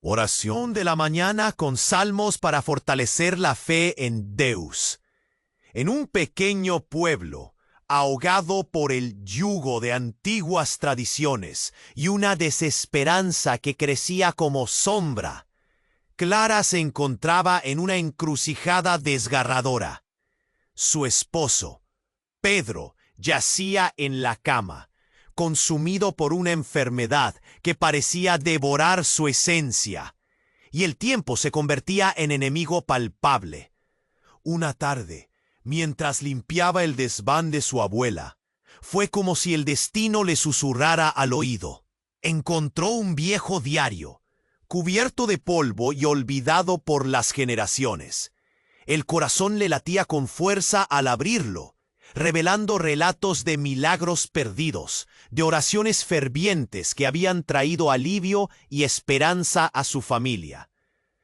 Oración de la mañana con salmos para fortalecer la fe en Deus. En un pequeño pueblo, ahogado por el yugo de antiguas tradiciones y una desesperanza que crecía como sombra, Clara se encontraba en una encrucijada desgarradora. Su esposo, Pedro, yacía en la cama, consumido por una enfermedad que parecía devorar su esencia, y el tiempo se convertía en enemigo palpable. Una tarde, mientras limpiaba el desván de su abuela, fue como si el destino le susurrara al oído. Encontró un viejo diario, cubierto de polvo y olvidado por las generaciones. El corazón le latía con fuerza al abrirlo, revelando relatos de milagros perdidos, de oraciones fervientes que habían traído alivio y esperanza a su familia.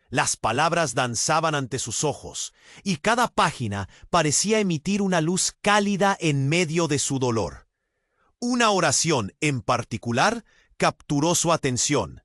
Las palabras danzaban ante sus ojos, y cada página parecía emitir una luz cálida en medio de su dolor. Una oración en particular capturó su atención.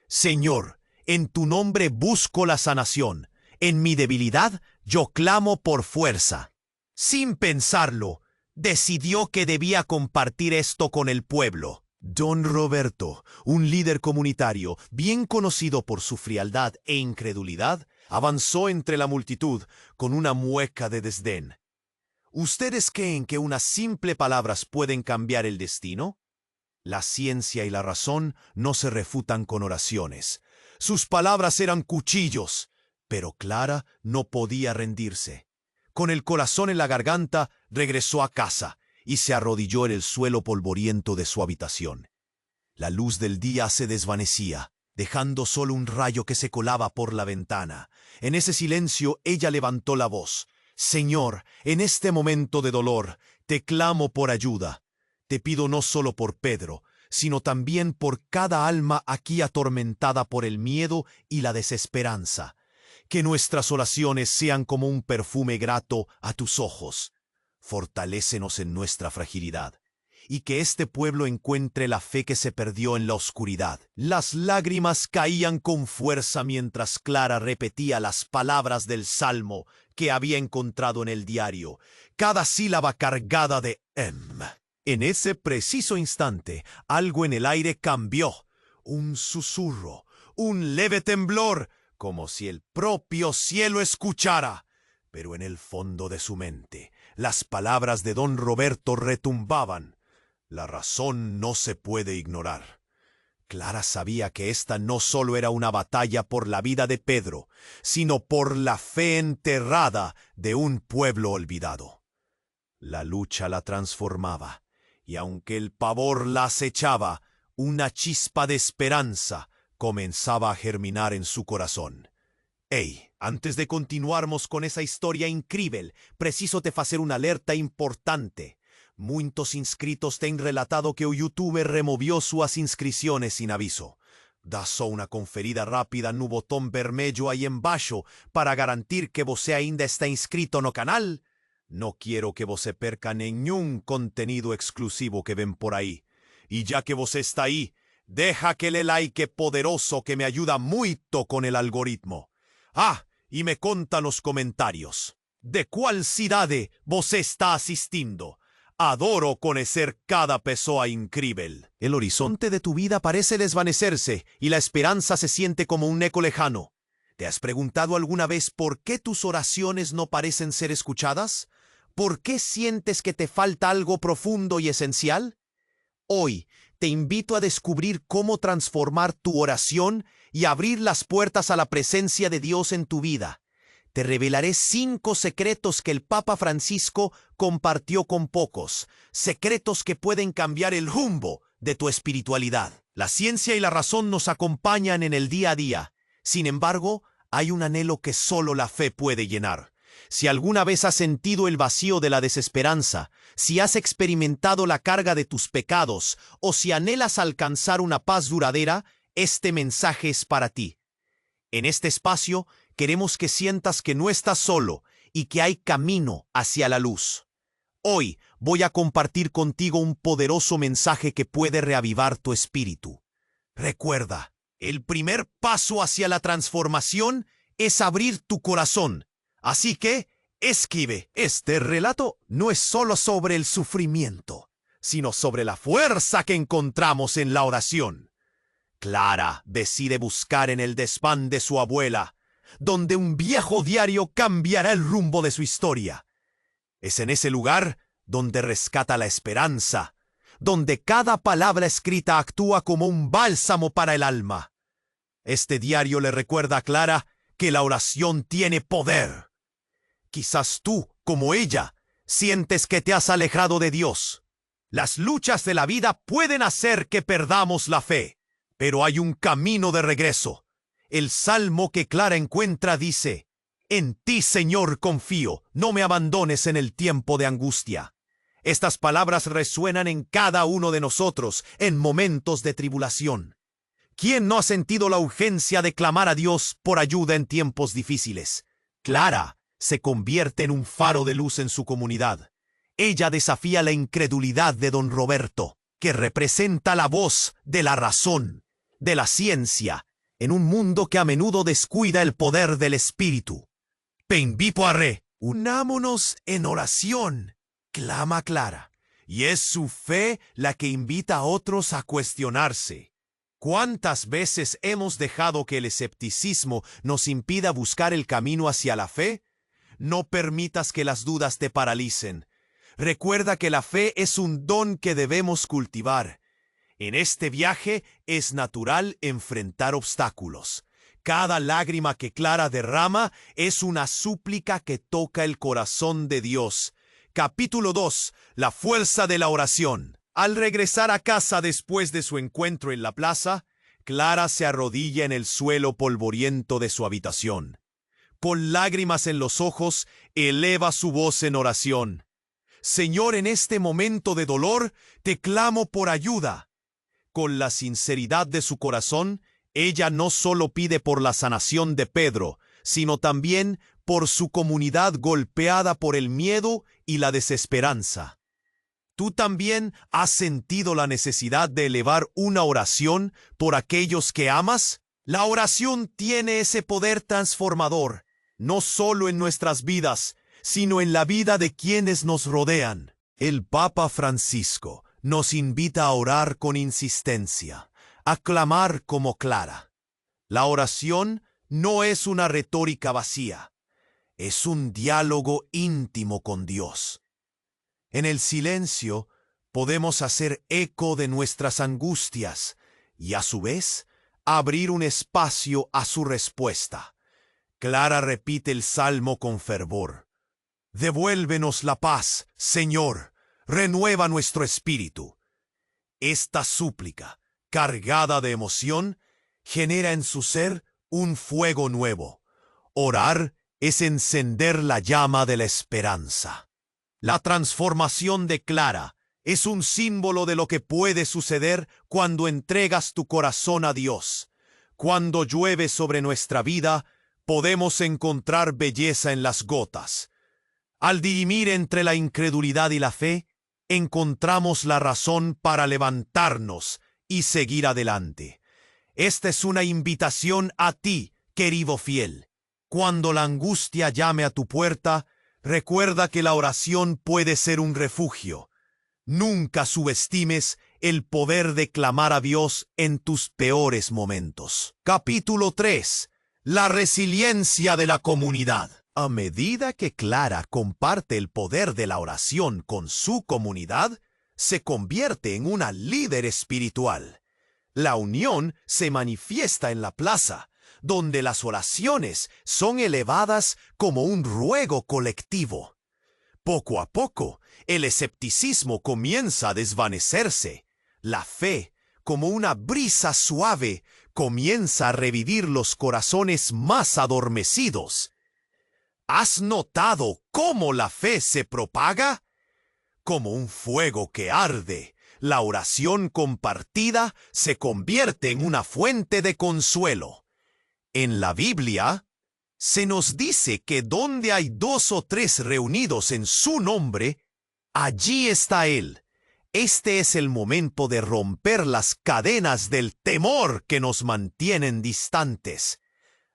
Señor, en tu nombre busco la sanación. En mi debilidad yo clamo por fuerza. Sin pensarlo, decidió que debía compartir esto con el pueblo. Don Roberto, un líder comunitario bien conocido por su frialdad e incredulidad, avanzó entre la multitud con una mueca de desdén. ¿Ustedes creen que unas simples palabras pueden cambiar el destino? La ciencia y la razón no se refutan con oraciones. Sus palabras eran cuchillos, pero Clara no podía rendirse. Con el corazón en la garganta, regresó a casa y se arrodilló en el suelo polvoriento de su habitación. La luz del día se desvanecía, dejando solo un rayo que se colaba por la ventana. En ese silencio ella levantó la voz. Señor, en este momento de dolor, te clamo por ayuda. Te pido no solo por Pedro, sino también por cada alma aquí atormentada por el miedo y la desesperanza. Que nuestras oraciones sean como un perfume grato a tus ojos. Fortalécenos en nuestra fragilidad, y que este pueblo encuentre la fe que se perdió en la oscuridad. Las lágrimas caían con fuerza mientras Clara repetía las palabras del salmo que había encontrado en el diario, cada sílaba cargada de em. En ese preciso instante, algo en el aire cambió. Un susurro, un leve temblor, como si el propio cielo escuchara. Pero en el fondo de su mente, las palabras de don Roberto retumbaban. La razón no se puede ignorar. Clara sabía que esta no solo era una batalla por la vida de Pedro, sino por la fe enterrada de un pueblo olvidado. La lucha la transformaba, y aunque el pavor la acechaba, una chispa de esperanza comenzaba a germinar en su corazón. Hey, antes de continuarmos con esa historia increíble, preciso te fazer una alerta importante. Muitos inscritos têm relatado que o YouTube removió suas inscrições sin aviso. Dá só uma conferida rápida no botão vermelho aí embaixo para garantir que você ainda está inscrito no canal. No quiero que você perca nenhum contenido exclusivo que ven por ahí. Y ya que você está ahí, deja aquele like poderoso que me ayuda muito con el algoritmo. Ah, y me conta nos comentarios. ¿De cuál cidade você está asistindo? Adoro conocer cada pessoa increíble. El horizonte de tu vida parece desvanecerse y la esperanza se siente como un eco lejano. ¿Te has preguntado alguna vez por qué tus oraciones no parecen ser escuchadas? ¿Por qué sientes que te falta algo profundo y esencial? Hoy te invito a descubrir cómo transformar tu oración y abrir las puertas a la presencia de Dios en tu vida. Te revelaré 5 secretos que el Papa Francisco compartió con pocos, secretos que pueden cambiar el rumbo de tu espiritualidad. La ciencia y la razón nos acompañan en el día a día. Sin embargo, hay un anhelo que solo la fe puede llenar. Si alguna vez has sentido el vacío de la desesperanza, si has experimentado la carga de tus pecados o si anhelas alcanzar una paz duradera, este mensaje es para ti. En este espacio queremos que sientas que no estás solo y que hay camino hacia la luz. Hoy voy a compartir contigo un poderoso mensaje que puede reavivar tu espíritu. Recuerda, El primer paso hacia la transformación es abrir tu corazón. Así que, escribe. Este relato no es solo sobre el sufrimiento, sino sobre la fuerza que encontramos en la oración. Clara decide buscar en el desván de su abuela, donde un viejo diario cambiará el rumbo de su historia. Es en ese lugar donde rescata la esperanza, donde cada palabra escrita actúa como un bálsamo para el alma. Este diario le recuerda a Clara que la oración tiene poder. Quizás tú, como ella, sientes que te has alejado de Dios. Las luchas de la vida pueden hacer que perdamos la fe, pero hay un camino de regreso. El salmo que Clara encuentra dice: «En ti, Señor, confío, no me abandones en el tiempo de angustia». Estas palabras resuenan en cada uno de nosotros en momentos de tribulación. ¿Quién no ha sentido la urgencia de clamar a Dios por ayuda en tiempos difíciles? Clara se convierte en un faro de luz en su comunidad. Ella desafía la incredulidad de don Roberto, que representa la voz de la razón, de la ciencia, en un mundo que a menudo descuida el poder del espíritu. Te invito a unámonos en oración, clama Clara, y es su fe la que invita a otros a cuestionarse. ¿Cuántas veces hemos dejado que el escepticismo nos impida buscar el camino hacia la fe? No permitas que las dudas te paralicen. Recuerda que la fe es un don que debemos cultivar. En este viaje es natural enfrentar obstáculos. Cada lágrima que Clara derrama es una súplica que toca el corazón de Dios. Capítulo 2. La fuerza de la oración. Al regresar a casa después de su encuentro en la plaza, Clara se arrodilla en el suelo polvoriento de su habitación. Con lágrimas en los ojos, eleva su voz en oración. «Señor, en este momento de dolor, te clamo por ayuda». Con la sinceridad de su corazón, ella no solo pide por la sanación de Pedro, sino también por su comunidad golpeada por el miedo y la desesperanza. ¿Tú también has sentido la necesidad de elevar una oración por aquellos que amas? La oración tiene ese poder transformador, no solo en nuestras vidas, sino en la vida de quienes nos rodean. El Papa Francisco nos invita a orar con insistencia, a clamar como Clara. La oración no es una retórica vacía, es un diálogo íntimo con Dios. En el silencio podemos hacer eco de nuestras angustias y, a su vez, abrir un espacio a su respuesta. Clara repite el salmo con fervor. «Devuélvenos la paz, Señor, renueva nuestro espíritu». Esta súplica, cargada de emoción, genera en su ser un fuego nuevo. Orar es encender la llama de la esperanza. La transformación de Clara es un símbolo de lo que puede suceder cuando entregas tu corazón a Dios. Cuando llueve sobre nuestra vida, podemos encontrar belleza en las gotas. Al dirimir entre la incredulidad y la fe, encontramos la razón para levantarnos y seguir adelante. Esta es una invitación a ti, querido fiel. Cuando la angustia llame a tu puerta, recuerda que la oración puede ser un refugio. Nunca subestimes el poder de clamar a Dios en tus peores momentos. Capítulo 3. La resiliencia de la comunidad. A medida que Clara comparte el poder de la oración con su comunidad, se convierte en una líder espiritual. La unión se manifiesta en la plaza, donde las oraciones son elevadas como un ruego colectivo. Poco a poco, el escepticismo comienza a desvanecerse. La fe, como una brisa suave, comienza a revivir los corazones más adormecidos. ¿Has notado cómo la fe se propaga? Como un fuego que arde, la oración compartida se convierte en una fuente de consuelo. En la Biblia, se nos dice que donde hay 2 o 3 reunidos en su nombre, allí está Él. Este es el momento de romper las cadenas del temor que nos mantienen distantes.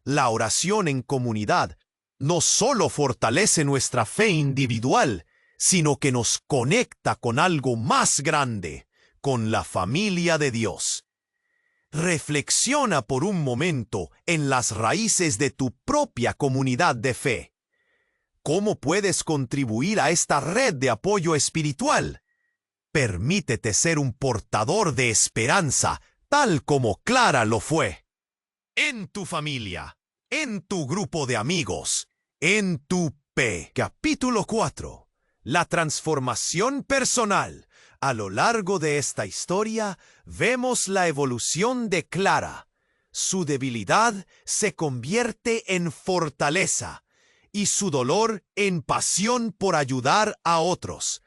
La oración en comunidad no solo fortalece nuestra fe individual, sino que nos conecta con algo más grande, con la familia de Dios. Reflexiona por un momento en las raíces de tu propia comunidad de fe. ¿Cómo puedes contribuir a esta red de apoyo espiritual? Permítete ser un portador de esperanza, tal como Clara lo fue. En tu familia, en tu grupo de amigos, en tu P. Capítulo 4. La transformación personal. A lo largo de esta historia, vemos la evolución de Clara. Su debilidad se convierte en fortaleza y su dolor en pasión por ayudar a otros.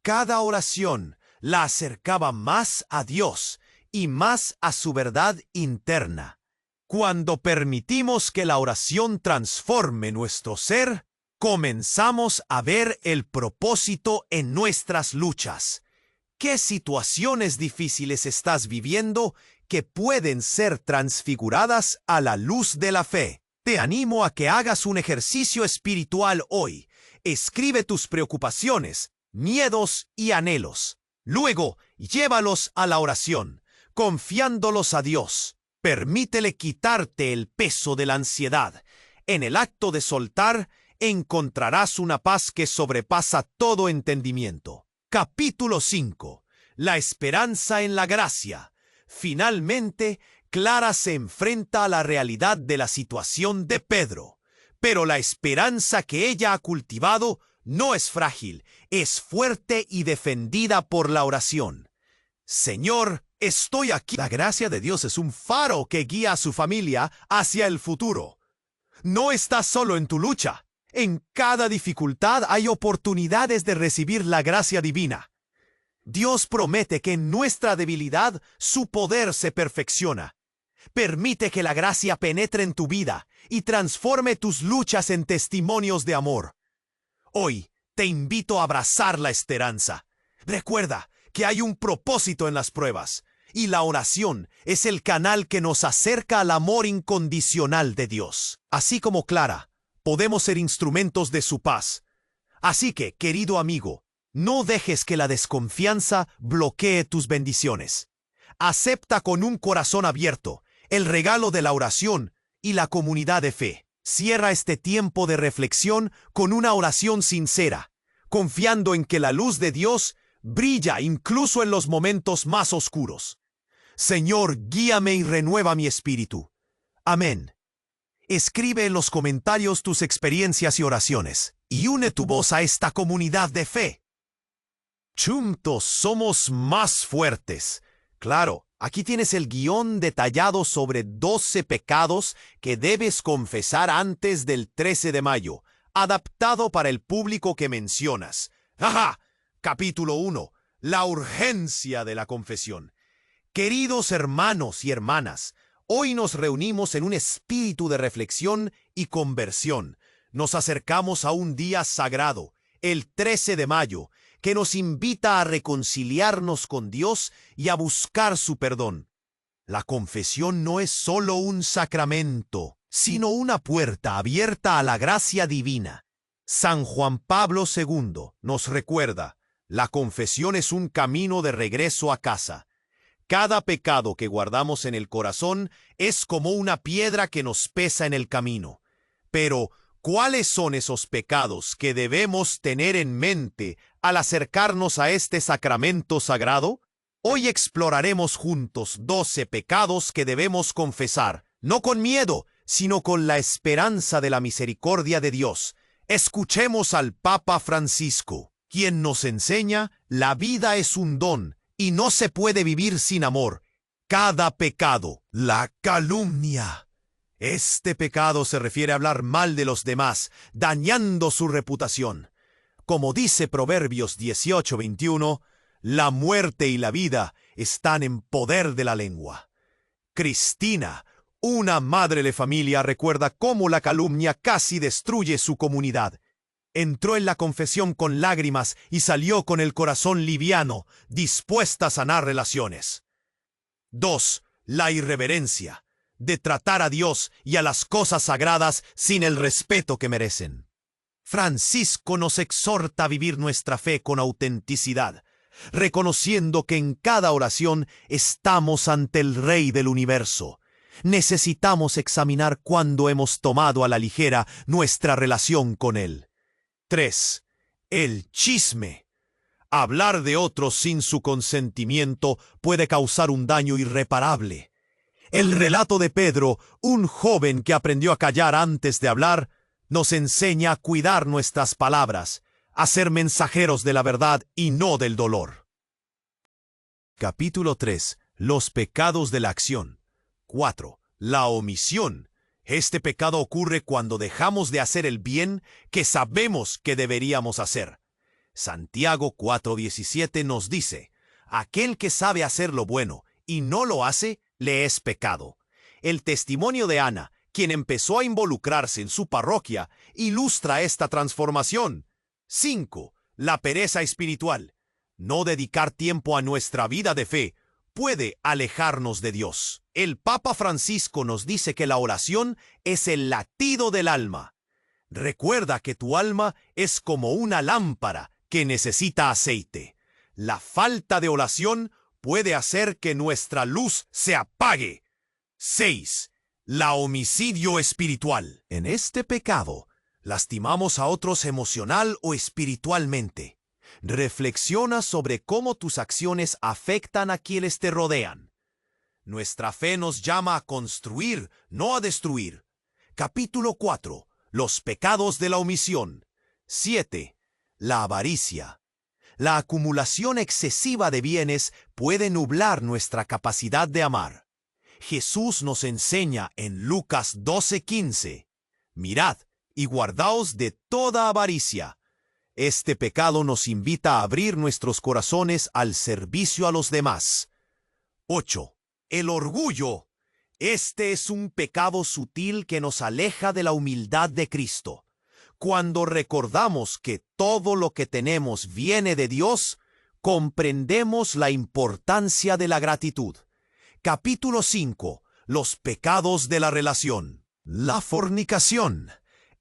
Cada oración la acercaba más a Dios y más a su verdad interna. Cuando permitimos que la oración transforme nuestro ser, comenzamos a ver el propósito en nuestras luchas. ¿Qué situaciones difíciles estás viviendo que pueden ser transfiguradas a la luz de la fe? Te animo a que hagas un ejercicio espiritual hoy. Escribe tus preocupaciones, miedos y anhelos. Luego, llévalos a la oración, confiándolos a Dios. Permítele quitarte el peso de la ansiedad. En el acto de soltar, encontrarás una paz que sobrepasa todo entendimiento. Capítulo 5. La esperanza en la gracia. Finalmente, Clara se enfrenta a la realidad de la situación de Pedro. Pero la esperanza que ella ha cultivado no es frágil, es fuerte y defendida por la oración. Señor, estoy aquí. La gracia de Dios es un faro que guía a su familia hacia el futuro. No estás solo en tu lucha. En cada dificultad hay oportunidades de recibir la gracia divina. Dios promete que en nuestra debilidad su poder se perfecciona. Permite que la gracia penetre en tu vida y transforme tus luchas en testimonios de amor. Hoy te invito a abrazar la esperanza. Recuerda que hay un propósito en las pruebas, y la oración es el canal que nos acerca al amor incondicional de Dios. Así como Clara, podemos ser instrumentos de su paz. Así que, querido amigo, no dejes que la desconfianza bloquee tus bendiciones. Acepta con un corazón abierto el regalo de la oración y la comunidad de fe. Cierra este tiempo de reflexión con una oración sincera, confiando en que la luz de Dios brilla incluso en los momentos más oscuros. Señor, guíame y renueva mi espíritu. Amén. Escribe en los comentarios tus experiencias y oraciones, y une tu voz a esta comunidad de fe. Juntos somos más fuertes. Claro, aquí tienes el guión detallado sobre 12 pecados que debes confesar antes del 13 de mayo, adaptado para el público que mencionas. ¡Ajá! Capítulo 1. La urgencia de la confesión. Queridos hermanos y hermanas, hoy nos reunimos en un espíritu de reflexión y conversión. Nos acercamos a un día sagrado, el 13 de mayo, que nos invita a reconciliarnos con Dios y a buscar su perdón. La confesión no es solo un sacramento, sino una puerta abierta a la gracia divina. San Juan Pablo II nos recuerda, la confesión es un camino de regreso a casa. Cada pecado que guardamos en el corazón es como una piedra que nos pesa en el camino. Pero, ¿cuáles son esos pecados que debemos tener en mente al acercarnos a este sacramento sagrado? Hoy exploraremos juntos 12 pecados que debemos confesar, no con miedo, sino con la esperanza de la misericordia de Dios. Escuchemos al Papa Francisco, quien nos enseña: la vida es un don y no se puede vivir sin amor. Cada pecado, la calumnia. Este pecado se refiere a hablar mal de los demás, dañando su reputación. Como dice Proverbios 18:21, la muerte y la vida están en poder de la lengua. Cristina, una madre de familia, recuerda cómo la calumnia casi destruye su comunidad. entró en la confesión con lágrimas y salió con el corazón liviano, dispuesta a sanar relaciones. 2. La irreverencia, de tratar a Dios y a las cosas sagradas sin el respeto que merecen. Francisco nos exhorta a vivir nuestra fe con autenticidad, reconociendo que en cada oración estamos ante el Rey del universo. Necesitamos examinar cuándo hemos tomado a la ligera nuestra relación con Él. 3. El chisme. Hablar de otros sin su consentimiento puede causar un daño irreparable. El relato de Pedro, un joven que aprendió a callar antes de hablar, nos enseña a cuidar nuestras palabras, a ser mensajeros de la verdad y no del dolor. Capítulo 3. Los pecados de la acción. 4. La omisión. Este pecado ocurre cuando dejamos de hacer el bien que sabemos que deberíamos hacer. Santiago 4:17 nos dice: aquel que sabe hacer lo bueno y no lo hace, le es pecado. El testimonio de Ana, quien empezó a involucrarse en su parroquia, ilustra esta transformación. 5. La pereza espiritual. No dedicar tiempo a nuestra vida de fe puede alejarnos de Dios. El Papa Francisco nos dice que la oración es el latido del alma. Recuerda que tu alma es como una lámpara que necesita aceite. La falta de oración puede hacer que nuestra luz se apague. 6. La homicidio espiritual. En este pecado, lastimamos a otros emocional o espiritualmente. Reflexiona sobre cómo tus acciones afectan a quienes te rodean. Nuestra fe nos llama a construir, no a destruir. Capítulo 4. Los pecados de la omisión. 7. La avaricia. La acumulación excesiva de bienes puede nublar nuestra capacidad de amar. Jesús nos enseña en Lucas 12:15: mirad y guardaos de toda avaricia. Este pecado nos invita a abrir nuestros corazones al servicio a los demás. 8. El orgullo. Este es un pecado sutil que nos aleja de la humildad de Cristo. Cuando recordamos que todo lo que tenemos viene de Dios, comprendemos la importancia de la gratitud. Capítulo 5. Los pecados de la relación. La fornicación.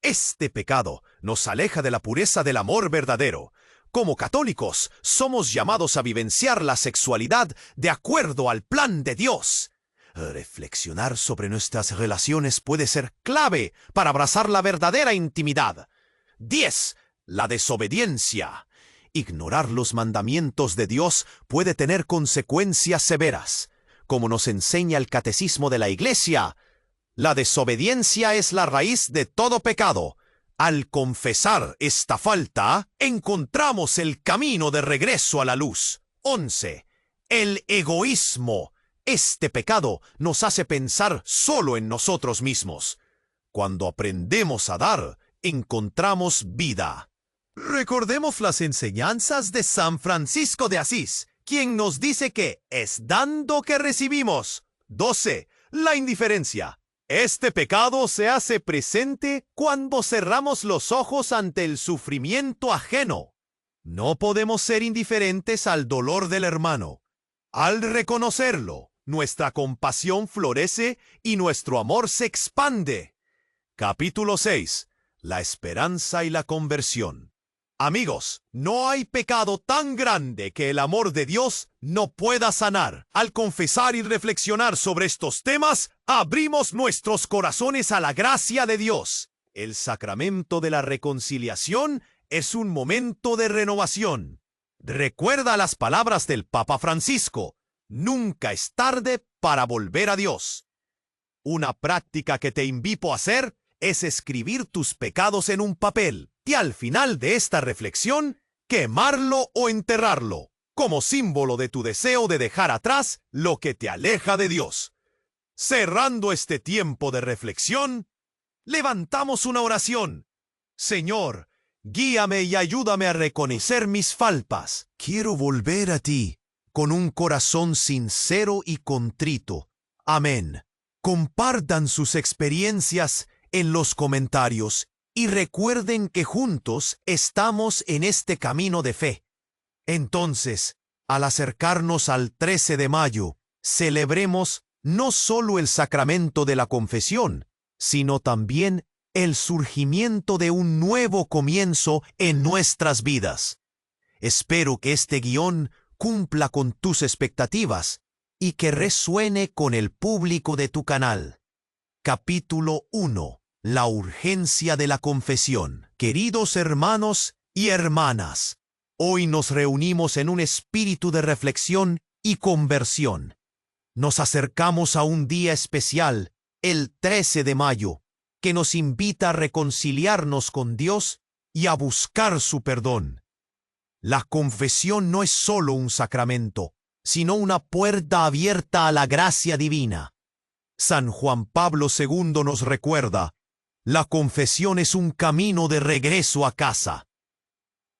Este pecado nos aleja de la pureza del amor verdadero. Como católicos, somos llamados a vivenciar la sexualidad de acuerdo al plan de Dios. Reflexionar sobre nuestras relaciones puede ser clave para abrazar la verdadera intimidad. 10. La desobediencia. Ignorar los mandamientos de Dios puede tener consecuencias severas. Como nos enseña el Catecismo de la Iglesia, la desobediencia es la raíz de todo pecado. Al confesar esta falta, encontramos el camino de regreso a la luz. 11. El egoísmo. Este pecado nos hace pensar solo en nosotros mismos. Cuando aprendemos a dar, encontramos vida. Recordemos las enseñanzas de San Francisco de Asís, quien nos dice que es dando que recibimos. 12. La indiferencia. Este pecado se hace presente cuando cerramos los ojos ante el sufrimiento ajeno. No podemos ser indiferentes al dolor del hermano. Al reconocerlo, nuestra compasión florece y nuestro amor se expande. Capítulo 6. La esperanza y la conversión. Amigos, no hay pecado tan grande que el amor de Dios no pueda sanar. Al confesar y reflexionar sobre estos temas, abrimos nuestros corazones a la gracia de Dios. El sacramento de la reconciliación es un momento de renovación. Recuerda las palabras del Papa Francisco: nunca es tarde para volver a Dios. Una práctica que te invito a hacer es escribir tus pecados en un papel y al final de esta reflexión, quemarlo o enterrarlo, como símbolo de tu deseo de dejar atrás lo que te aleja de Dios. Cerrando este tiempo de reflexión, levantamos una oración. Señor, guíame y ayúdame a reconocer mis faltas. Quiero volver a ti con un corazón sincero y contrito. Amén. Compartan sus experiencias en los comentarios y recuerden que juntos estamos en este camino de fe. Entonces, al acercarnos al 13 de mayo, celebremos no solo el sacramento de la confesión, sino también el surgimiento de un nuevo comienzo en nuestras vidas. Espero que este guión cumpla con tus expectativas y que resuene con el público de tu canal. Capítulo 1. La urgencia de la confesión. Queridos hermanos y hermanas, hoy nos reunimos en un espíritu de reflexión y conversión. Nos acercamos a un día especial, el 13 de mayo, que nos invita a reconciliarnos con Dios y a buscar su perdón. La confesión no es solo un sacramento, sino una puerta abierta a la gracia divina. San Juan Pablo II nos recuerda: la confesión es un camino de regreso a casa.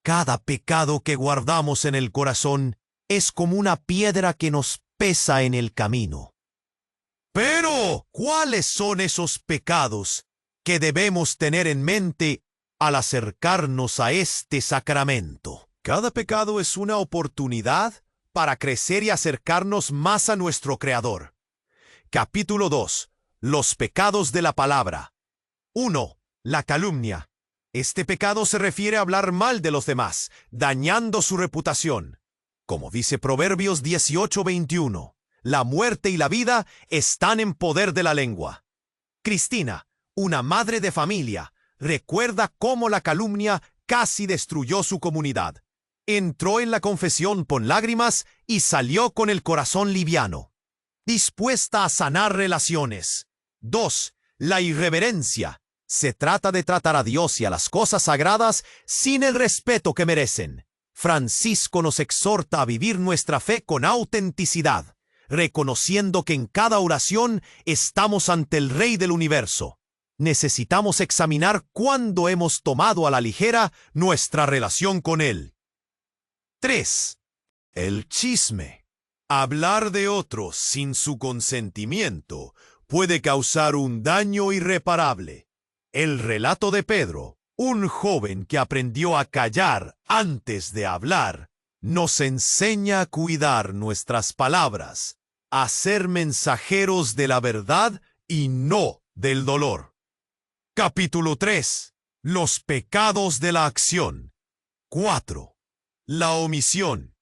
Cada pecado que guardamos en el corazón es como una piedra que nos pesa en el camino. Pero, ¿cuáles son esos pecados que debemos tener en mente al acercarnos a este sacramento? Cada pecado es una oportunidad para crecer y acercarnos más a nuestro Creador. Capítulo 2. Los pecados de la palabra. 1. La calumnia. Este pecado se refiere a hablar mal de los demás, dañando su reputación. Como dice Proverbios 18:21, la muerte y la vida están en poder de la lengua. Cristina, una madre de familia, recuerda cómo la calumnia casi destruyó su comunidad. Entró en la confesión con lágrimas y salió con el corazón liviano, dispuesta a sanar relaciones. 2. La irreverencia. Se trata de tratar a Dios y a las cosas sagradas sin el respeto que merecen. Francisco nos exhorta a vivir nuestra fe con autenticidad, reconociendo que en cada oración estamos ante el Rey del universo. Necesitamos examinar cuándo hemos tomado a la ligera nuestra relación con Él. 3. El chisme. Hablar de otros sin su consentimiento puede causar un daño irreparable. El relato de Pedro, un joven que aprendió a callar antes de hablar, nos enseña a cuidar nuestras palabras, a ser mensajeros de la verdad y no del dolor. Capítulo 3. Los pecados de la acción. 4. La omisión.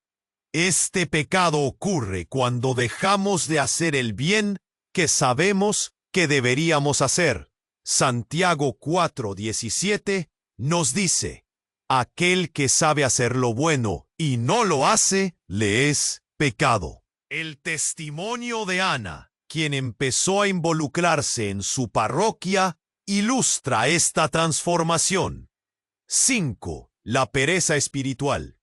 Este pecado ocurre cuando dejamos de hacer el bien que sabemos que deberíamos hacer. Santiago 4:17 nos dice: aquel que sabe hacer lo bueno y no lo hace, le es pecado. El testimonio de Ana, quien empezó a involucrarse en su parroquia, ilustra esta transformación. 5. La pereza espiritual.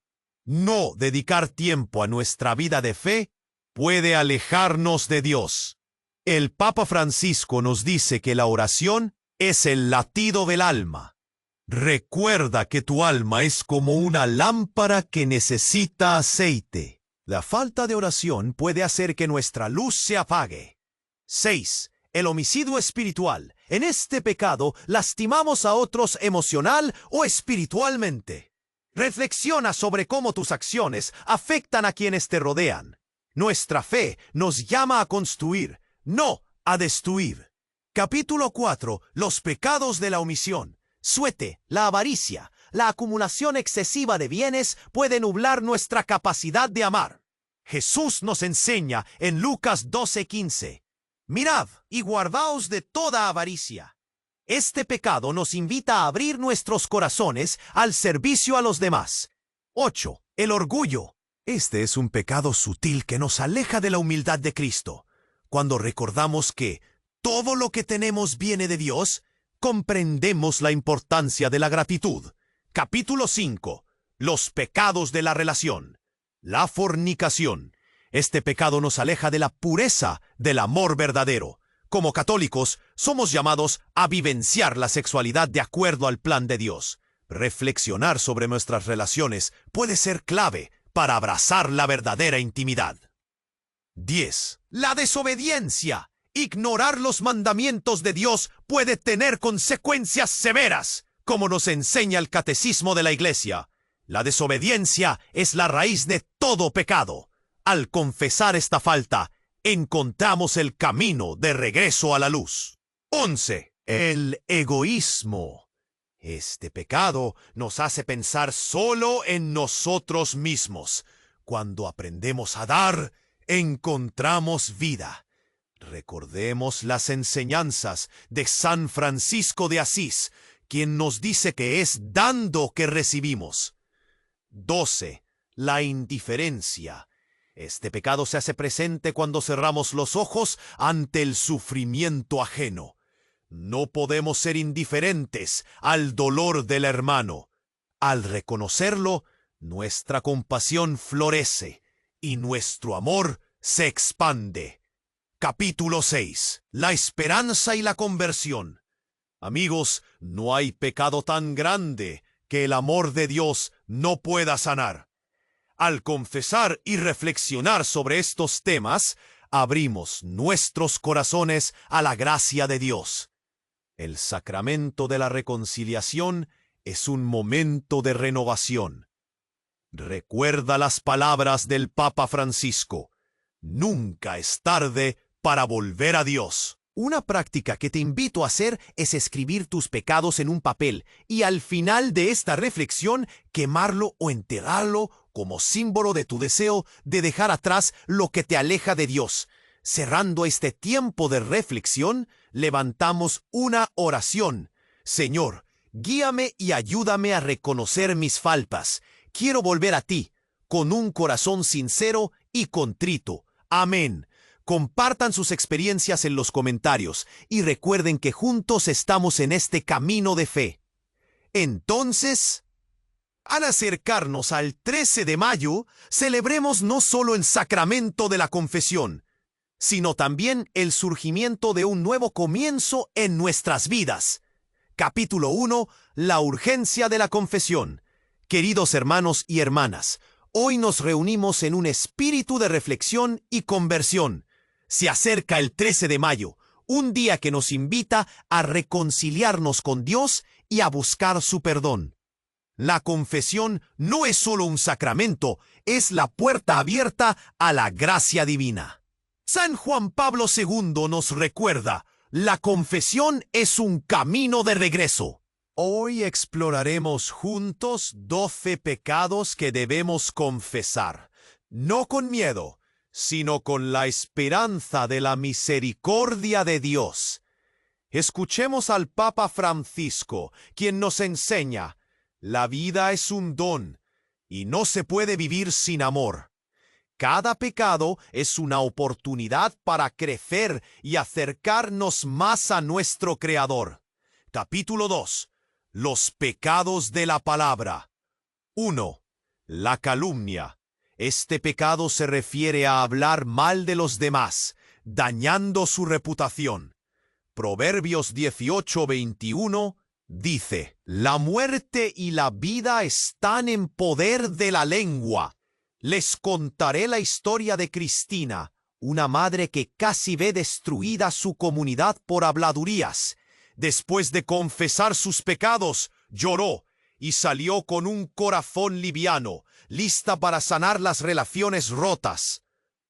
No dedicar tiempo a nuestra vida de fe puede alejarnos de Dios. El Papa Francisco nos dice que la oración es el latido del alma. Recuerda que tu alma es como una lámpara que necesita aceite. La falta de oración puede hacer que nuestra luz se apague. 6. El homicidio espiritual. En este pecado lastimamos a otros emocional o espiritualmente. Reflexiona sobre cómo tus acciones afectan a quienes te rodean. Nuestra fe nos llama a construir, no a destruir. Capítulo 4. Los pecados de la omisión. 7. La avaricia. La acumulación excesiva de bienes puede nublar nuestra capacidad de amar. Jesús nos enseña en Lucas 12:15. Mirad y guardaos de toda avaricia. Este pecado nos invita a abrir nuestros corazones al servicio a los demás. 8. El orgullo. Este es un pecado sutil que nos aleja de la humildad de Cristo. Cuando recordamos que todo lo que tenemos viene de Dios, comprendemos la importancia de la gratitud. Capítulo 5. Los pecados de la relación. La fornicación. Este pecado nos aleja de la pureza del amor verdadero. Como católicos, somos llamados a vivenciar la sexualidad de acuerdo al plan de Dios. Reflexionar sobre nuestras relaciones puede ser clave para abrazar la verdadera intimidad. 10. La desobediencia. Ignorar los mandamientos de Dios puede tener consecuencias severas. como nos enseña el Catecismo de la Iglesia. La desobediencia es la raíz de todo pecado. Al confesar esta falta, encontramos el camino de regreso a la luz. 11. El egoísmo. Este pecado nos hace pensar solo en nosotros mismos. Cuando aprendemos a dar, encontramos vida. Recordemos las enseñanzas de San Francisco de Asís, quien nos dice que es dando que recibimos. 12. La indiferencia. Este pecado se hace presente cuando cerramos los ojos ante el sufrimiento ajeno. No podemos ser indiferentes al dolor del hermano. Al reconocerlo, nuestra compasión florece y nuestro amor se expande. Capítulo 6. La esperanza y la conversión. Amigos, no hay pecado tan grande que el amor de Dios no pueda sanar. Al confesar y reflexionar sobre estos temas, abrimos nuestros corazones a la gracia de Dios. El sacramento de la reconciliación es un momento de renovación. Recuerda las palabras del Papa Francisco. Nunca es tarde para volver a Dios. Una práctica que te invito a hacer es escribir tus pecados en un papel y al final de esta reflexión quemarlo o enterrarlo como símbolo de tu deseo de dejar atrás lo que te aleja de Dios. Cerrando este tiempo de reflexión, levantamos una oración. Señor, guíame y ayúdame a reconocer mis faltas. Quiero volver a ti, con un corazón sincero y contrito. Amén. Compartan sus experiencias en los comentarios y recuerden que juntos estamos en este camino de fe. Entonces, al acercarnos al 13 de mayo, celebremos no solo el sacramento de la confesión, sino también el surgimiento de un nuevo comienzo en nuestras vidas. Capítulo 1. La urgencia de la confesión. Queridos hermanos y hermanas, hoy nos reunimos en un espíritu de reflexión y conversión. Se acerca el 13 de mayo, un día que nos invita a reconciliarnos con Dios y a buscar su perdón. La confesión no es solo un sacramento, es la puerta abierta a la gracia divina. San Juan Pablo II nos recuerda, la confesión es un camino de regreso. Hoy exploraremos juntos 12 pecados que debemos confesar, no con miedo, sino con la esperanza de la misericordia de Dios. Escuchemos al Papa Francisco, quien nos enseña, la vida es un don, y no se puede vivir sin amor. Cada pecado es una oportunidad para crecer y acercarnos más a nuestro Creador. Capítulo 2. Los pecados de la palabra. 1. La calumnia. Este pecado se refiere a hablar mal de los demás, dañando su reputación. Proverbios 18:21 dice, la muerte y la vida están en poder de la lengua. Les contaré la historia de Cristina, una madre que casi ve destruida su comunidad por habladurías. Después de confesar sus pecados, lloró y salió con un corazón liviano, lista para sanar las relaciones rotas.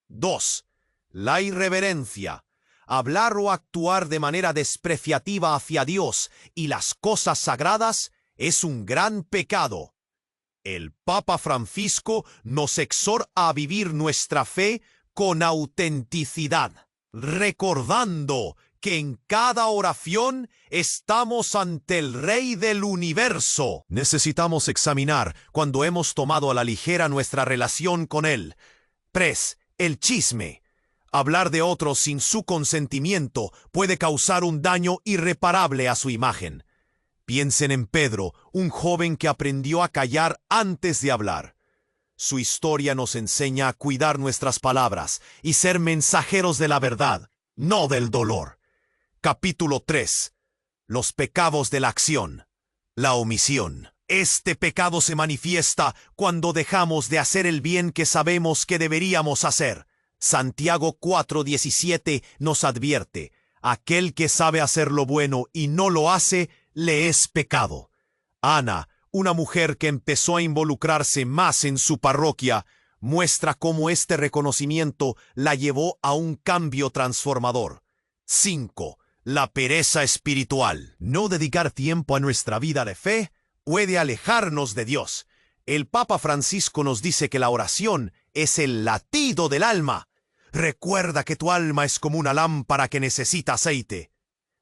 2. La irreverencia. Hablar o actuar de manera despreciativa hacia Dios y las cosas sagradas es un gran pecado. El Papa Francisco nos exhorta a vivir nuestra fe con autenticidad, recordando que en cada oración estamos ante el Rey del Universo. Necesitamos examinar cuando hemos tomado a la ligera nuestra relación con Él. 3. El chisme. Hablar de otros sin su consentimiento puede causar un daño irreparable a su imagen. Piensen en Pedro, un joven que aprendió a callar antes de hablar. Su historia nos enseña a cuidar nuestras palabras y ser mensajeros de la verdad, no del dolor. Capítulo 3. Los pecados de la acción. La omisión. Este pecado se manifiesta cuando dejamos de hacer el bien que sabemos que deberíamos hacer. Santiago 4:17 nos advierte, aquel que sabe hacer lo bueno y no lo hace, le es pecado. Ana, una mujer que empezó a involucrarse más en su parroquia, muestra cómo este reconocimiento la llevó a un cambio transformador. 5. La pereza espiritual. No dedicar tiempo a nuestra vida de fe puede alejarnos de Dios. El Papa Francisco nos dice que la oración es el latido del alma. Recuerda que tu alma es como una lámpara que necesita aceite.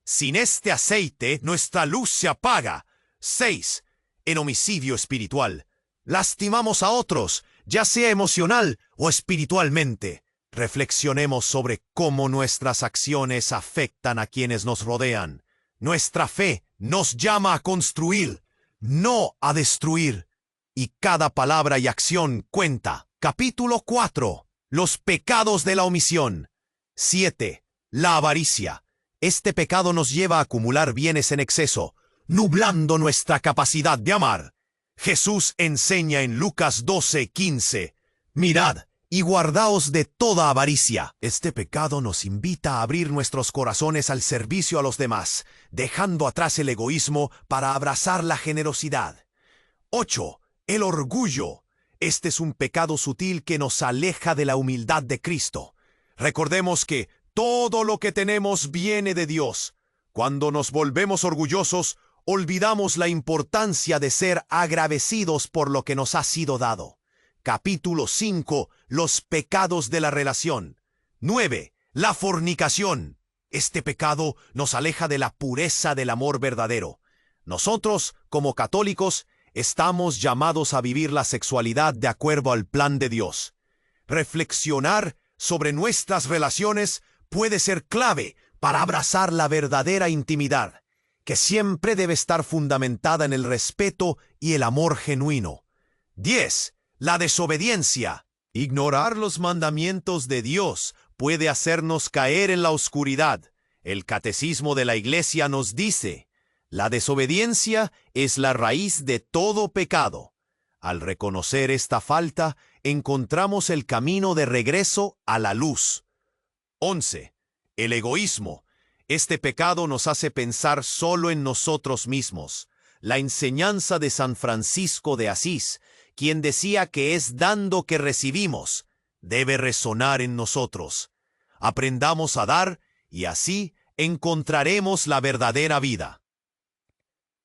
Sin este aceite, nuestra luz se apaga. 6. En homicidio espiritual. Lastimamos a otros, ya sea emocional o espiritualmente. Reflexionemos sobre cómo nuestras acciones afectan a quienes nos rodean. Nuestra fe nos llama a construir, no a destruir. Y cada palabra y acción cuenta. Capítulo 4. Los pecados de la omisión. 7. La avaricia. Este pecado nos lleva a acumular bienes en exceso, nublando nuestra capacidad de amar. Jesús enseña en Lucas 12:15, mirad y guardaos de toda avaricia. Este pecado nos invita a abrir nuestros corazones al servicio a los demás, dejando atrás el egoísmo para abrazar la generosidad. 8. El orgullo. Este es un pecado sutil que nos aleja de la humildad de Cristo. Recordemos que todo lo que tenemos viene de Dios. Cuando nos volvemos orgullosos, olvidamos la importancia de ser agradecidos por lo que nos ha sido dado. Capítulo 5. Los pecados de la relación. 9. La fornicación. Este pecado nos aleja de la pureza del amor verdadero. Nosotros, como católicos, estamos llamados a vivir la sexualidad de acuerdo al plan de Dios. Reflexionar sobre nuestras relaciones puede ser clave para abrazar la verdadera intimidad, que siempre debe estar fundamentada en el respeto y el amor genuino. 10. La desobediencia. Ignorar los mandamientos de Dios puede hacernos caer en la oscuridad. El Catecismo de la Iglesia nos dice: la desobediencia es la raíz de todo pecado. Al reconocer esta falta, encontramos el camino de regreso a la luz. 11. El egoísmo. Este pecado nos hace pensar solo en nosotros mismos. La enseñanza de San Francisco de Asís, quien decía que es dando que recibimos, debe resonar en nosotros. Aprendamos a dar y así encontraremos la verdadera vida.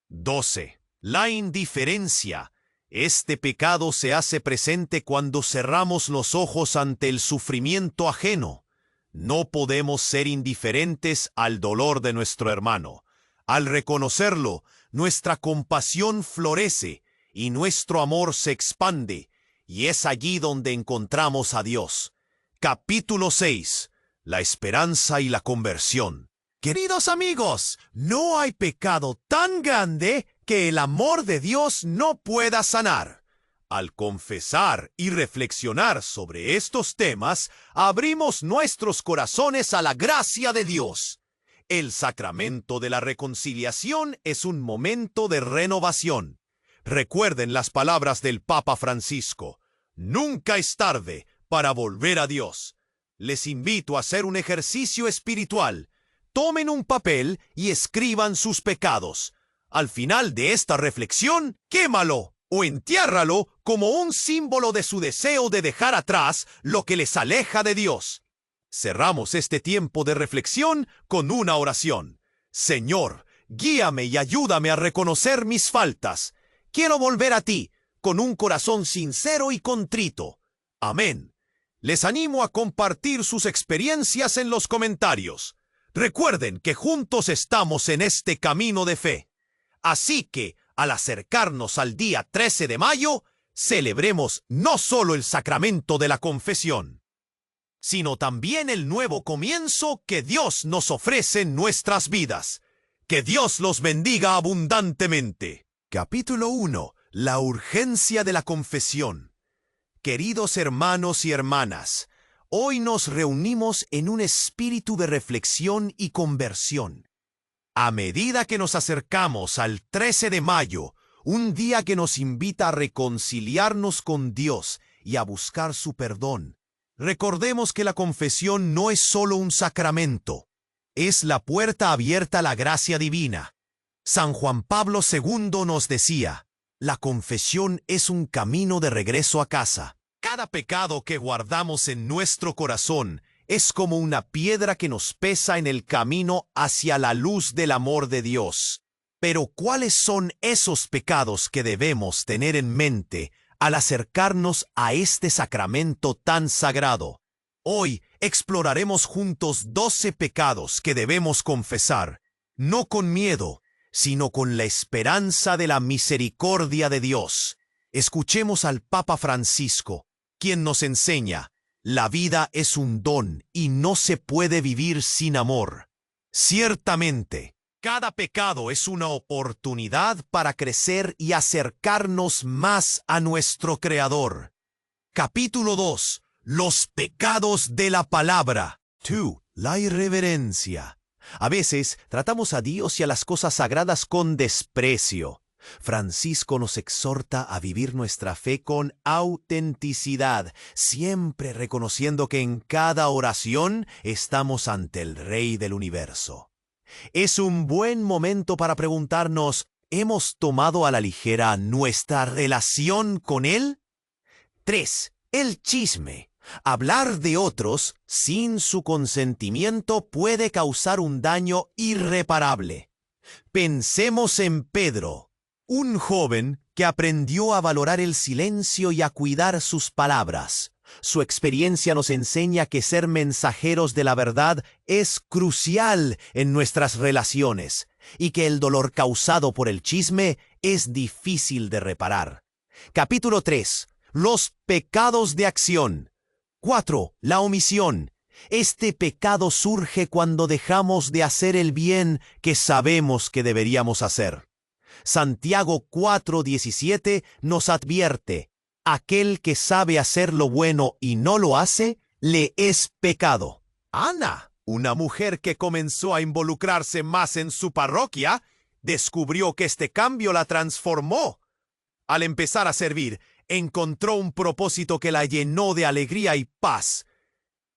12. La indiferencia. Este pecado se hace presente cuando cerramos los ojos ante el sufrimiento ajeno. No podemos ser indiferentes al dolor de nuestro hermano. Al reconocerlo, nuestra compasión florece y nuestro amor se expande, y es allí donde encontramos a Dios. Capítulo 6. La esperanza y la conversión. Queridos amigos, no hay pecado tan grande que el amor de Dios no pueda sanar. Al confesar y reflexionar sobre estos temas, abrimos nuestros corazones a la gracia de Dios. El sacramento de la reconciliación es un momento de renovación. Recuerden las palabras del Papa Francisco: nunca es tarde para volver a Dios. Les invito a hacer un ejercicio espiritual. Tomen un papel y escriban sus pecados. Al final de esta reflexión, quémalo o entiérralo como un símbolo de su deseo de dejar atrás lo que les aleja de Dios. Cerramos este tiempo de reflexión con una oración. Señor, guíame y ayúdame a reconocer mis faltas. Quiero volver a ti con un corazón sincero y contrito. Amén. Les animo a compartir sus experiencias en los comentarios. Recuerden que juntos estamos en este camino de fe. Así que, al acercarnos al día 13 de mayo, celebremos no solo el sacramento de la confesión, sino también el nuevo comienzo que Dios nos ofrece en nuestras vidas. Que Dios los bendiga abundantemente. Capítulo 1. La urgencia de la confesión. Queridos hermanos y hermanas, hoy nos reunimos en un espíritu de reflexión y conversión. A medida que nos acercamos al 13 de mayo, un día que nos invita a reconciliarnos con Dios y a buscar su perdón, recordemos que la confesión no es solo un sacramento, es la puerta abierta a la gracia divina. San Juan Pablo II nos decía, la confesión es un camino de regreso a casa. Cada pecado que guardamos en nuestro corazón es como una piedra que nos pesa en el camino hacia la luz del amor de Dios. Pero ¿cuáles son esos pecados que debemos tener en mente al acercarnos a este sacramento tan sagrado? Hoy exploraremos juntos 12 pecados que debemos confesar, no con miedo, sino con la esperanza de la misericordia de Dios. Escuchemos al Papa Francisco, quien nos enseña, la vida es un don y no se puede vivir sin amor. Ciertamente, cada pecado es una oportunidad para crecer y acercarnos más a nuestro Creador. Capítulo 2. Los pecados de la palabra. 2. La irreverencia. A veces tratamos a Dios y a las cosas sagradas con desprecio. Francisco nos exhorta a vivir nuestra fe con autenticidad, siempre reconociendo que en cada oración estamos ante el Rey del universo. Es un buen momento para preguntarnos, ¿hemos tomado a la ligera nuestra relación con Él? 3. El chisme. Hablar de otros sin su consentimiento puede causar un daño irreparable. Pensemos en Pedro, un joven que aprendió a valorar el silencio y a cuidar sus palabras. Su experiencia nos enseña que ser mensajeros de la verdad es crucial en nuestras relaciones y que el dolor causado por el chisme es difícil de reparar. Capítulo 3. Los pecados de acción. 4. La omisión. Este pecado surge cuando dejamos de hacer el bien que sabemos que deberíamos hacer. Santiago 4:17 nos advierte, aquel que sabe hacer lo bueno y no lo hace, le es pecado. Ana, una mujer que comenzó a involucrarse más en su parroquia, descubrió que este cambio la transformó. Al empezar a servir, encontró un propósito que la llenó de alegría y paz.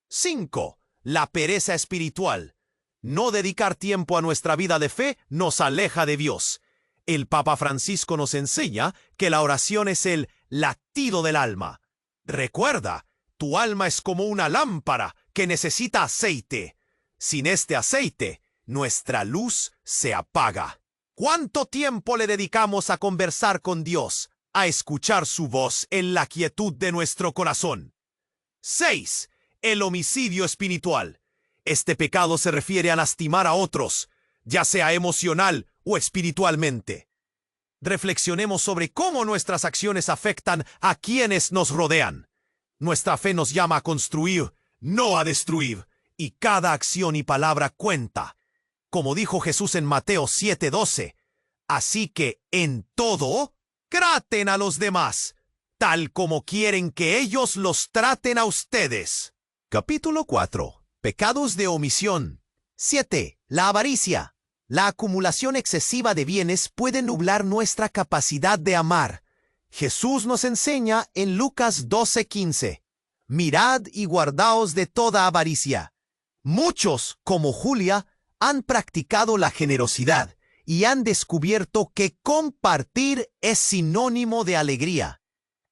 5. La pereza espiritual. No dedicar tiempo a nuestra vida de fe nos aleja de Dios. El Papa Francisco nos enseña que la oración es el latido del alma. Recuerda, tu alma es como una lámpara que necesita aceite. Sin este aceite, nuestra luz se apaga. ¿Cuánto tiempo le dedicamos a conversar con Dios, a escuchar su voz en la quietud de nuestro corazón? 6. El homicidio espiritual. Este pecado se refiere a lastimar a otros, ya sea emocional o espiritualmente. Reflexionemos sobre cómo nuestras acciones afectan a quienes nos rodean. Nuestra fe nos llama a construir, no a destruir, y cada acción y palabra cuenta. Como dijo Jesús en Mateo 7:12, así que en todo, traten a los demás, tal como quieren que ellos los traten a ustedes. Capítulo 4. Pecados de omisión. 7. La avaricia. La acumulación excesiva de bienes puede nublar nuestra capacidad de amar. Jesús nos enseña en Lucas 12:15, mirad y guardaos de toda avaricia. Muchos, como Julia, han practicado la generosidad y han descubierto que compartir es sinónimo de alegría.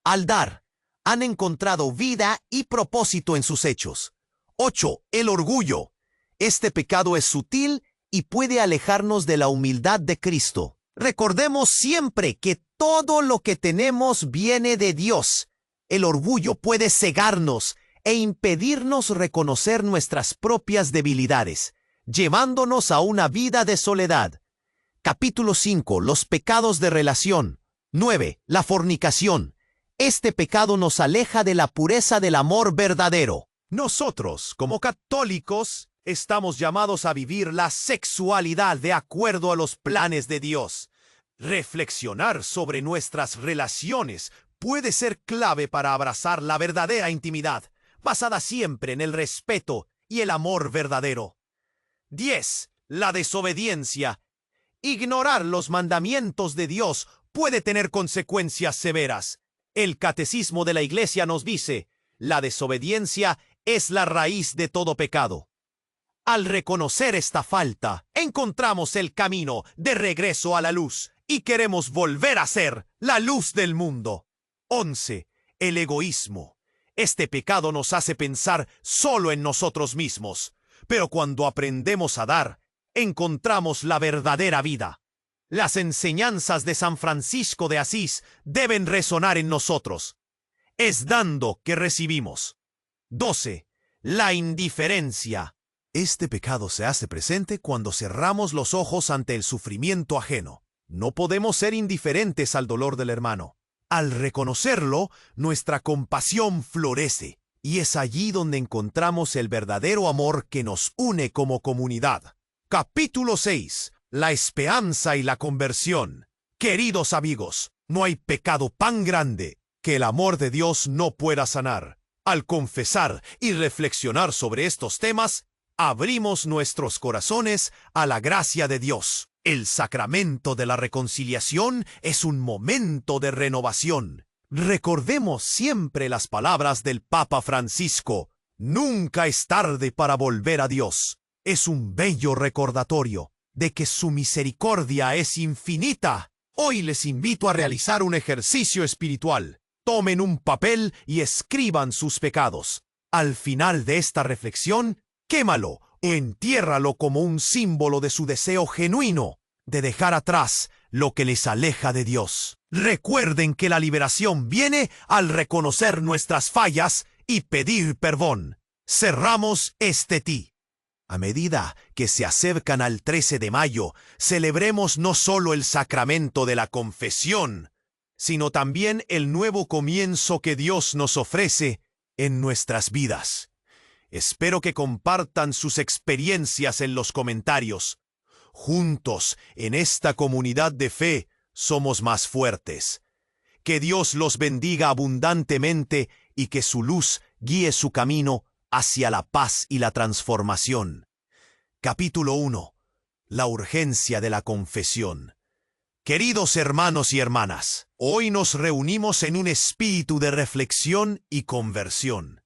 Al dar, han encontrado vida y propósito en sus hechos. 8. El orgullo. Este pecado es sutil y puede alejarnos de la humildad de Cristo. Recordemos siempre que todo lo que tenemos viene de Dios. El orgullo puede cegarnos e impedirnos reconocer nuestras propias debilidades, llevándonos a una vida de soledad. Capítulo 5. Los pecados de relación. 9. La fornicación. Este pecado nos aleja de la pureza del amor verdadero. Nosotros, como católicos, estamos llamados a vivir la sexualidad de acuerdo a los planes de Dios. Reflexionar sobre nuestras relaciones puede ser clave para abrazar la verdadera intimidad, basada siempre en el respeto y el amor verdadero. 10. La desobediencia. Ignorar los mandamientos de Dios puede tener consecuencias severas. El Catecismo de la Iglesia nos dice, la desobediencia es la raíz de todo pecado. Al reconocer esta falta, encontramos el camino de regreso a la luz y queremos volver a ser la luz del mundo. 11. El egoísmo. Este pecado nos hace pensar solo en nosotros mismos, pero cuando aprendemos a dar, encontramos la verdadera vida. Las enseñanzas de San Francisco de Asís deben resonar en nosotros. Es dando que recibimos. 12. La indiferencia. Este pecado se hace presente cuando cerramos los ojos ante el sufrimiento ajeno. No podemos ser indiferentes al dolor del hermano. Al reconocerlo, nuestra compasión florece, y es allí donde encontramos el verdadero amor que nos une como comunidad. Capítulo 6. La esperanza y la conversión. Queridos amigos, no hay pecado tan grande que el amor de Dios no pueda sanar. Al confesar y reflexionar sobre estos temas, abrimos nuestros corazones a la gracia de Dios. El sacramento de la reconciliación es un momento de renovación. Recordemos siempre las palabras del Papa Francisco: nunca es tarde para volver a Dios. Es un bello recordatorio de que su misericordia es infinita. Hoy les invito a realizar un ejercicio espiritual. Tomen un papel y escriban sus pecados. Al final de esta reflexión, quémalo o entiérralo como un símbolo de su deseo genuino de dejar atrás lo que les aleja de Dios. Recuerden que la liberación viene al reconocer nuestras fallas y pedir perdón. Cerramos este ti. A medida que se acercan al 13 de mayo, celebremos no solo el sacramento de la confesión, sino también el nuevo comienzo que Dios nos ofrece en nuestras vidas. Espero que compartan sus experiencias en los comentarios. Juntos, en esta comunidad de fe, somos más fuertes. Que Dios los bendiga abundantemente y que su luz guíe su camino hacia la paz y la transformación. Capítulo 1. La urgencia de la confesión. Queridos hermanos y hermanas, hoy nos reunimos en un espíritu de reflexión y conversión.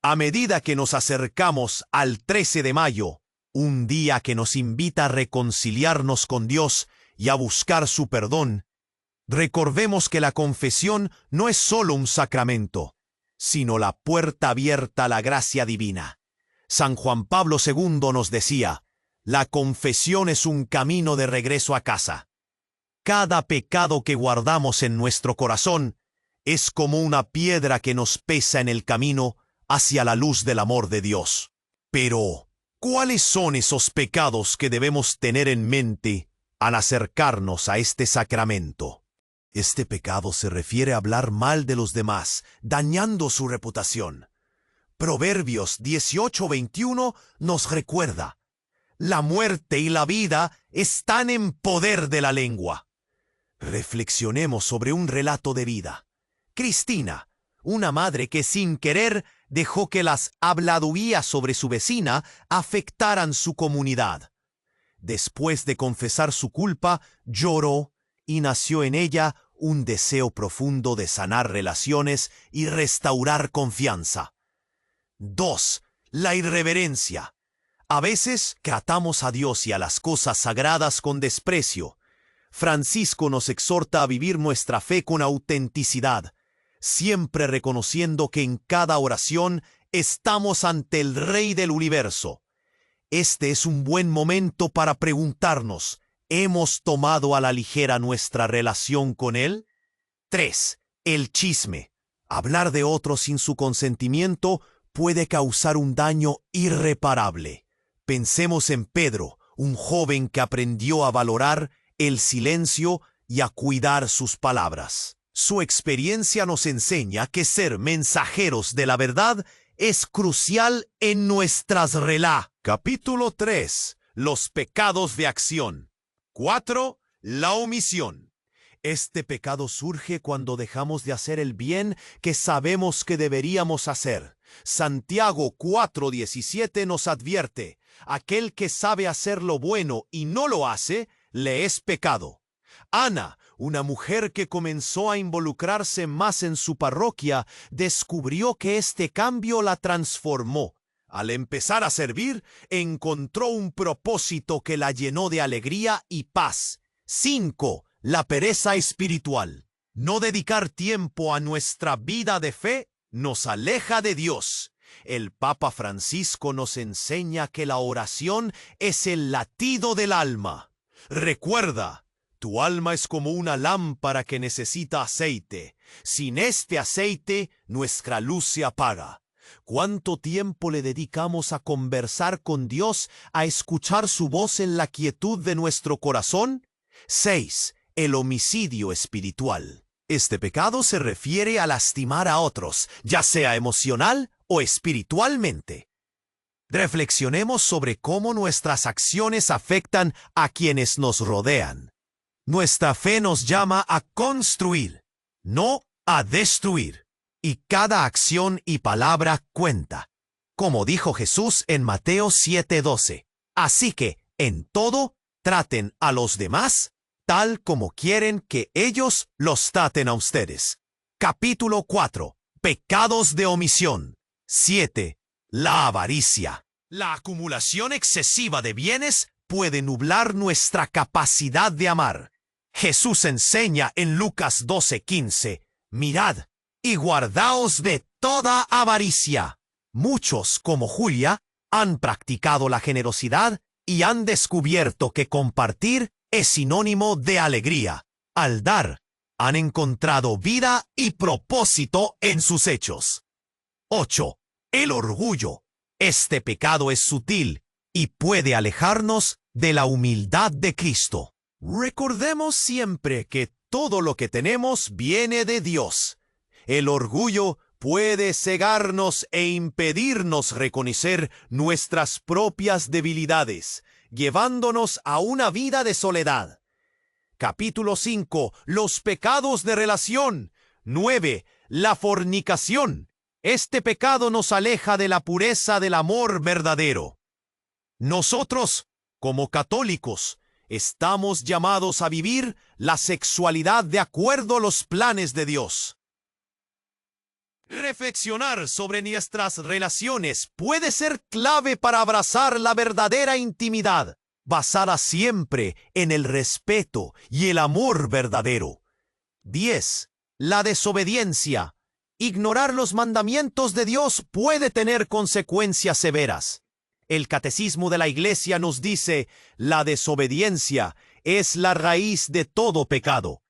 A medida que nos acercamos al 13 de mayo, un día que nos invita a reconciliarnos con Dios y a buscar su perdón, recordemos que la confesión no es solo un sacramento, sino la puerta abierta a la gracia divina. San Juan Pablo II nos decía: la confesión es un camino de regreso a casa. Cada pecado que guardamos en nuestro corazón es como una piedra que nos pesa en el camino hacia la luz del amor de Dios. Pero, ¿cuáles son esos pecados que debemos tener en mente al acercarnos a este sacramento? Este pecado se refiere a hablar mal de los demás, dañando su reputación. Proverbios 18:21 nos recuerda: la muerte y la vida están en poder de la lengua. Reflexionemos sobre un relato de vida. Cristina, una madre que sin querer dejó que las habladurías sobre su vecina afectaran su comunidad. Después de confesar su culpa, lloró y nació en ella un deseo profundo de sanar relaciones y restaurar confianza. 2. La irreverencia. A veces tratamos a Dios y a las cosas sagradas con desprecio. Francisco nos exhorta a vivir nuestra fe con autenticidad, siempre reconociendo que en cada oración estamos ante el Rey del universo. Este es un buen momento para preguntarnos: ¿hemos tomado a la ligera nuestra relación con Él? 3. El chisme. Hablar de otros sin su consentimiento puede causar un daño irreparable. Pensemos en Pedro, un joven que aprendió a valorar el silencio y a cuidar sus palabras. Su experiencia nos enseña que ser mensajeros de la verdad es crucial en nuestras relaciones. Capítulo 3. Los pecados de acción. 4. La omisión. Este pecado surge cuando dejamos de hacer el bien que sabemos que deberíamos hacer. Santiago 4:17 nos advierte: aquel que sabe hacer lo bueno y no lo hace, le es pecado. Ana, una mujer que comenzó a involucrarse más en su parroquia, descubrió que este cambio la transformó. Al empezar a servir, encontró un propósito que la llenó de alegría y paz. 5. La pereza espiritual. No dedicar tiempo a nuestra vida de fe nos aleja de Dios. El Papa Francisco nos enseña que la oración es el latido del alma. Recuerda, tu alma es como una lámpara que necesita aceite. Sin este aceite, nuestra luz se apaga. ¿Cuánto tiempo le dedicamos a conversar con Dios, a escuchar su voz en la quietud de nuestro corazón? 6. El homicidio espiritual. Este pecado se refiere a lastimar a otros, ya sea emocional o espiritualmente. Reflexionemos sobre cómo nuestras acciones afectan a quienes nos rodean. Nuestra fe nos llama a construir, no a destruir. Y cada acción y palabra cuenta. Como dijo Jesús en Mateo 7:12. Así que, en todo, traten a los demás tal como quieren que ellos los traten a ustedes. Capítulo 4. Pecados de omisión. 7. La avaricia. La acumulación excesiva de bienes puede nublar nuestra capacidad de amar. Jesús enseña en Lucas 12:15, mirad y guardaos de toda avaricia. Muchos, como Julia, han practicado la generosidad y han descubierto que compartir es sinónimo de alegría. Al dar, han encontrado vida y propósito en sus hechos. 8. El orgullo. Este pecado es sutil y puede alejarnos de la humildad de Cristo. Recordemos siempre que todo lo que tenemos viene de Dios. El orgullo puede cegarnos e impedirnos reconocer nuestras propias debilidades, llevándonos a una vida de soledad. Capítulo 5. Los pecados de relación. 9. La fornicación. Este pecado nos aleja de la pureza del amor verdadero. Nosotros, como católicos, estamos llamados a vivir la sexualidad de acuerdo a los planes de Dios. Reflexionar sobre nuestras relaciones puede ser clave para abrazar la verdadera intimidad, basada siempre en el respeto y el amor verdadero. 10. La desobediencia. Ignorar los mandamientos de Dios puede tener consecuencias severas. El Catecismo de la Iglesia nos dice, la desobediencia es la raíz de todo pecado.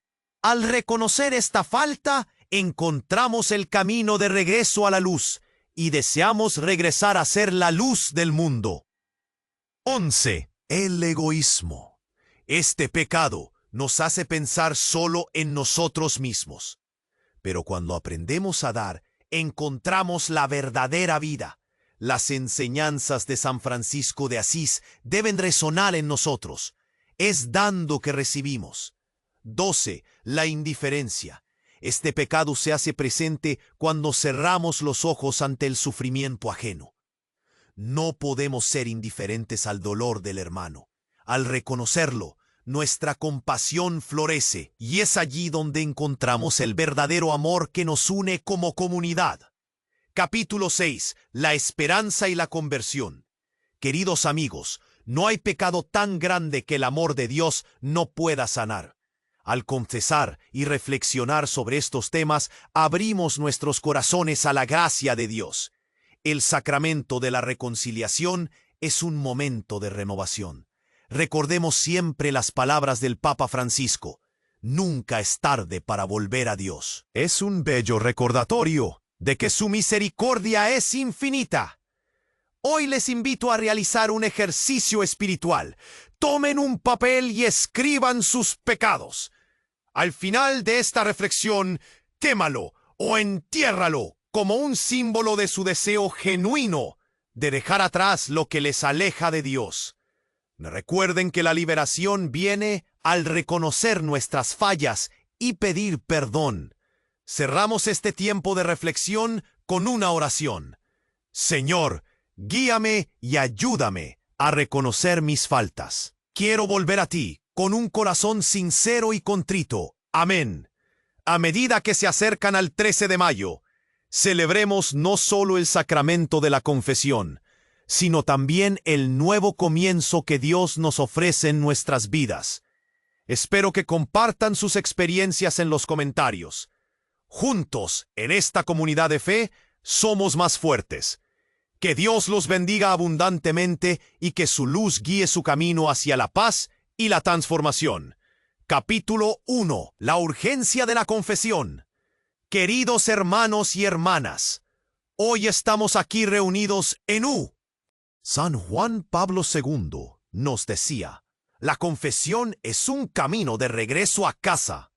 Al reconocer esta falta, encontramos el camino de regreso a la luz y deseamos regresar a ser la luz del mundo. 11. El egoísmo. Este pecado nos hace pensar solo en nosotros mismos. Pero cuando aprendemos a dar, encontramos la verdadera vida. Las enseñanzas de San Francisco de Asís deben resonar en nosotros. Es dando que recibimos. 12. La indiferencia. Este pecado se hace presente cuando cerramos los ojos ante el sufrimiento ajeno. No podemos ser indiferentes al dolor del hermano. Al reconocerlo, nuestra compasión florece y es allí donde encontramos el verdadero amor que nos une como comunidad. Capítulo 6. La esperanza y la conversión. Queridos amigos, no hay pecado tan grande que el amor de Dios no pueda sanar. Al confesar y reflexionar sobre estos temas, abrimos nuestros corazones a la gracia de Dios. El sacramento de la reconciliación es un momento de renovación. Recordemos siempre las palabras del Papa Francisco. Nunca es tarde para volver a Dios. Es un bello recordatorio de que su misericordia es infinita. Hoy les invito a realizar un ejercicio espiritual. Tomen un papel y escriban sus pecados. Al final de esta reflexión, quémalo o entiérralo como un símbolo de su deseo genuino de dejar atrás lo que les aleja de Dios. Recuerden que la liberación viene al reconocer nuestras fallas y pedir perdón. Cerramos este tiempo de reflexión con una oración. Señor, guíame y ayúdame a reconocer mis faltas. Quiero volver a ti con un corazón sincero y contrito. Amén. A medida que se acercan al 13 de mayo, celebremos no solo el sacramento de la confesión, sino también el nuevo comienzo que Dios nos ofrece en nuestras vidas. Espero que compartan sus experiencias en los comentarios. Juntos, en esta comunidad de fe, somos más fuertes. Que Dios los bendiga abundantemente y que su luz guíe su camino hacia la paz y la transformación. Capítulo 1. La urgencia de la confesión. Queridos hermanos y hermanas, hoy estamos aquí reunidos en San Juan Pablo II nos decía, la confesión es un camino de regreso a casa.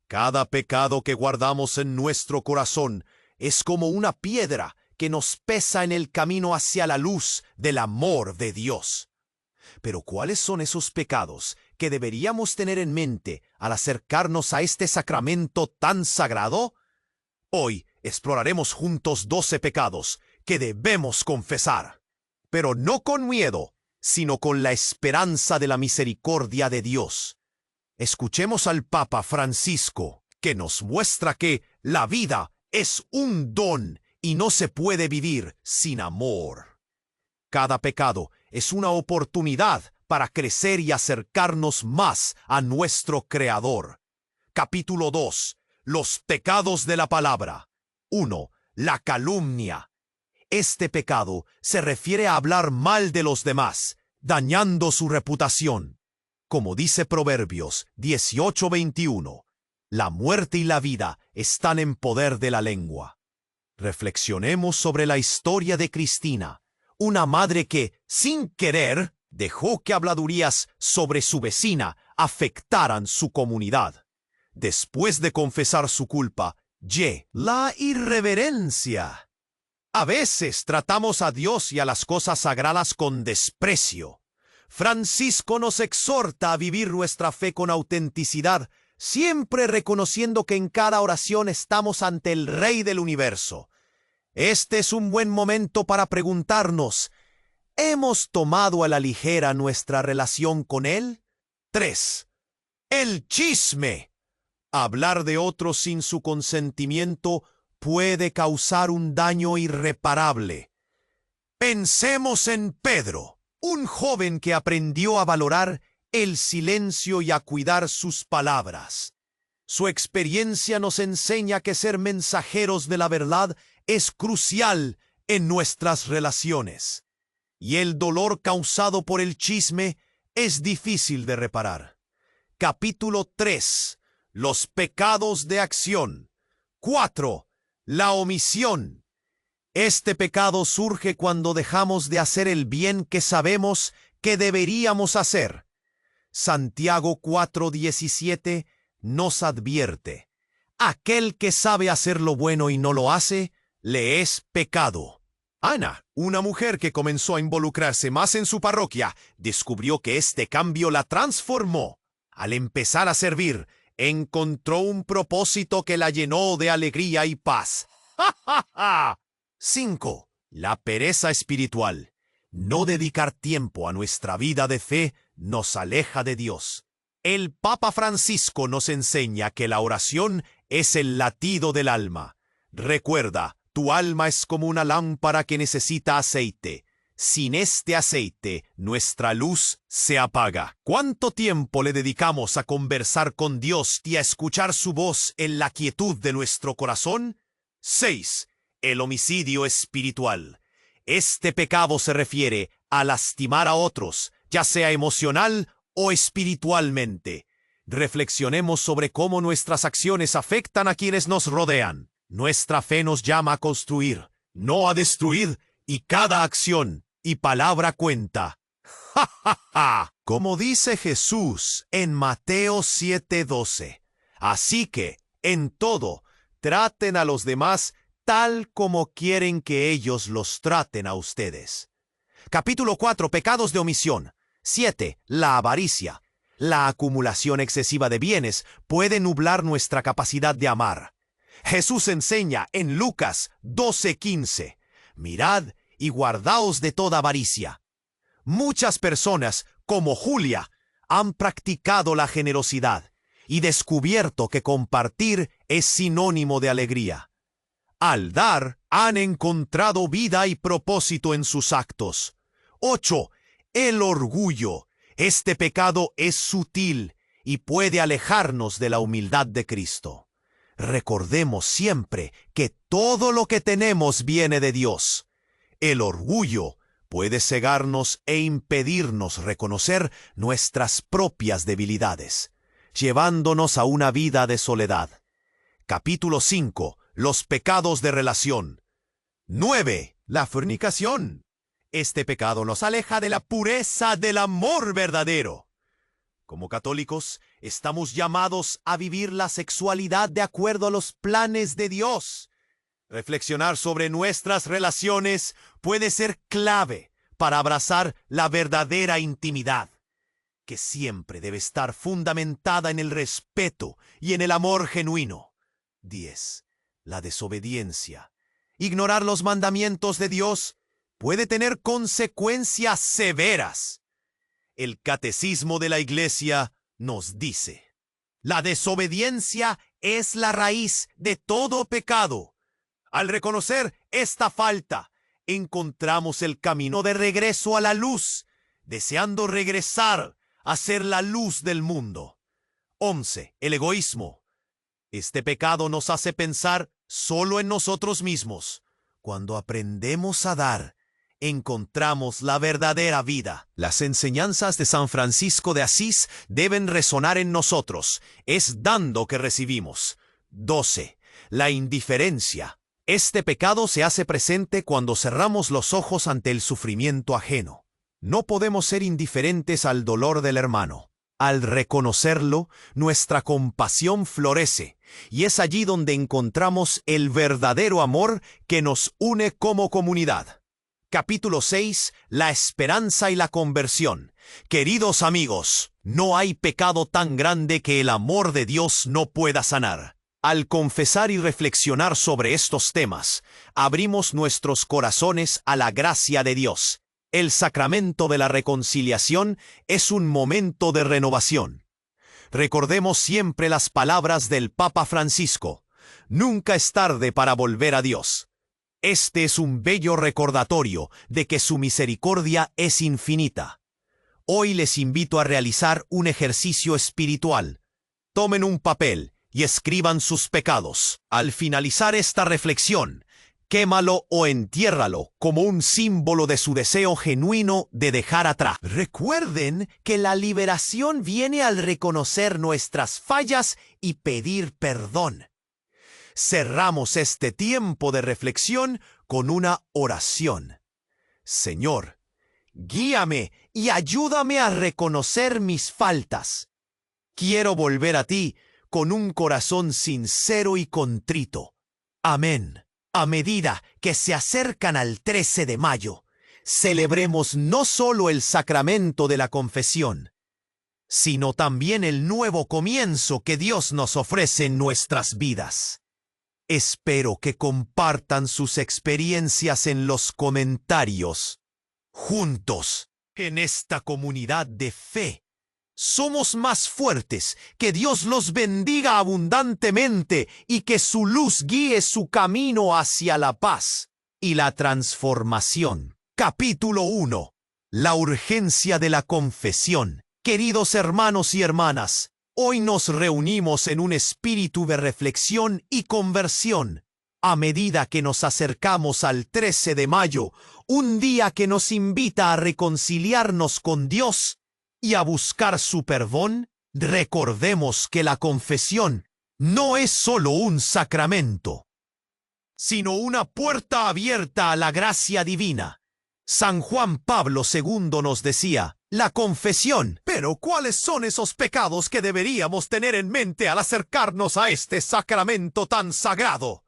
Cada pecado que guardamos en nuestro corazón es como una piedra que nos pesa en el camino hacia la luz del amor de Dios. Pero ¿cuáles son esos pecados que deberíamos tener en mente al acercarnos a este sacramento tan sagrado? Hoy exploraremos juntos 12 pecados que debemos confesar, pero no con miedo, sino con la esperanza de la misericordia de Dios. Escuchemos al Papa Francisco, que nos muestra que la vida es un don y no se puede vivir sin amor. Cada pecado es una oportunidad para crecer y acercarnos más a nuestro Creador. Capítulo 2. Los pecados de la palabra. 1. La calumnia. Este pecado se refiere a hablar mal de los demás, dañando su reputación. Como dice Proverbios 18:21, la muerte y la vida están en poder de la lengua. Reflexionemos sobre la historia de Cristina, una madre que, sin querer, dejó que habladurías sobre su vecina afectaran su comunidad. Después de confesar su culpa, la irreverencia. A veces tratamos a Dios y a las cosas sagradas con desprecio. Francisco nos exhorta a vivir nuestra fe con autenticidad, siempre reconociendo que en cada oración estamos ante el Rey del universo. Este es un buen momento para preguntarnos, ¿hemos tomado a la ligera nuestra relación con Él? 3. El chisme. Hablar de otros sin su consentimiento puede causar un daño irreparable. Pensemos en Pedro, un joven que aprendió a valorar el silencio y a cuidar sus palabras. Su experiencia nos enseña que ser mensajeros de la verdad es crucial en nuestras relaciones, y el dolor causado por el chisme es difícil de reparar. Capítulo 3. Los pecados de acción. 4. La omisión. Este pecado surge cuando dejamos de hacer el bien que sabemos que deberíamos hacer. Santiago 4:17 nos advierte: aquel que sabe hacer lo bueno y no lo hace, le es pecado. Ana, una mujer que comenzó a involucrarse más en su parroquia, descubrió que este cambio la transformó. Al empezar a servir, encontró un propósito que la llenó de alegría y paz. ¡Ja, ja, ja! 5. La pereza espiritual. No dedicar tiempo a nuestra vida de fe nos aleja de Dios. El Papa Francisco nos enseña que la oración es el latido del alma. Recuerda, tu alma es como una lámpara que necesita aceite. Sin este aceite, nuestra luz se apaga. ¿Cuánto tiempo le dedicamos a conversar con Dios y a escuchar su voz en la quietud de nuestro corazón? 6. El homicidio espiritual. Este pecado se refiere a lastimar a otros, ya sea emocional o espiritualmente. Reflexionemos sobre cómo nuestras acciones afectan a quienes nos rodean. Nuestra fe nos llama a construir, no a destruir, y cada acción y palabra cuenta. ¡Ja, ja, ja! Como dice Jesús en Mateo 7:12. Así que, en todo, traten a los demás tal como quieren que ellos los traten a ustedes. Capítulo 4. Pecados de omisión. 7. La avaricia. La acumulación excesiva de bienes puede nublar nuestra capacidad de amar. Jesús enseña en Lucas 12:15. Mirad y guardaos de toda avaricia. Muchas personas, como Julia, han practicado la generosidad y descubierto que compartir es sinónimo de alegría. Al dar, Han encontrado vida y propósito en sus actos. 8. El orgullo. Este pecado es sutil y puede alejarnos de la humildad de Cristo. Recordemos siempre que todo lo que tenemos viene de Dios. El orgullo puede cegarnos e impedirnos reconocer nuestras propias debilidades, llevándonos a una vida de soledad. Capítulo 5. Los pecados de relación. 9. La fornicación. Este pecado nos aleja de la pureza del amor verdadero. Como católicos, estamos llamados a vivir la sexualidad de acuerdo a los planes de Dios. Reflexionar sobre nuestras relaciones puede ser clave para abrazar la verdadera intimidad, que siempre debe estar fundamentada en el respeto y en el amor genuino. 10. La desobediencia. Ignorar los mandamientos de Dios puede tener consecuencias severas. El Catecismo de la Iglesia nos dice: la desobediencia es la raíz de todo pecado. Al reconocer esta falta, encontramos el camino de regreso a la luz, deseando regresar a ser la luz del mundo. 11. El egoísmo. Este pecado nos hace pensar solo en nosotros mismos. Cuando aprendemos a dar, encontramos la verdadera vida. Las enseñanzas de San Francisco de Asís deben resonar en nosotros. Es dando que recibimos. 12. La indiferencia. Este pecado se hace presente cuando cerramos los ojos ante el sufrimiento ajeno. No podemos ser indiferentes al dolor del hermano. Al reconocerlo, nuestra compasión florece, y es allí donde encontramos el verdadero amor que nos une como comunidad. Capítulo 6. La esperanza y la conversión. Queridos amigos, no hay pecado tan grande que el amor de Dios no pueda sanar. Al confesar y reflexionar sobre estos temas, abrimos nuestros corazones a la gracia de Dios. El sacramento de la reconciliación es un momento de renovación. Recordemos siempre las palabras del Papa Francisco: nunca es tarde para volver a Dios. Este es un bello recordatorio de que su misericordia es infinita. Hoy les invito a realizar un ejercicio espiritual. Tomen un papel y escriban sus pecados. Al finalizar esta reflexión, quémalo o entiérralo como un símbolo de su deseo genuino de dejar atrás. Recuerden que la liberación viene al reconocer nuestras fallas y pedir perdón. Cerramos este tiempo de reflexión con una oración. Señor, guíame y ayúdame a reconocer mis faltas. Quiero volver a ti con un corazón sincero y contrito. Amén. A medida que se acercan al 13 de mayo, celebremos no solo el sacramento de la confesión, sino también el nuevo comienzo que Dios nos ofrece en nuestras vidas. Espero que compartan sus experiencias en los comentarios. Juntos, en esta comunidad de fe, somos más fuertes. Que Dios los bendiga abundantemente y que su luz guíe su camino hacia la paz y la transformación. Capítulo 1. La urgencia de la confesión. Queridos hermanos y hermanas, hoy nos reunimos en un espíritu de reflexión y conversión. A medida que nos acercamos al 13 de mayo, un día que nos invita a reconciliarnos con Dios y a buscar su perdón, recordemos que la confesión no es solo un sacramento, sino una puerta abierta a la gracia divina. San Juan Pablo II nos decía: la confesión. Pero ¿cuáles son esos pecados que deberíamos tener en mente al acercarnos a este sacramento tan sagrado?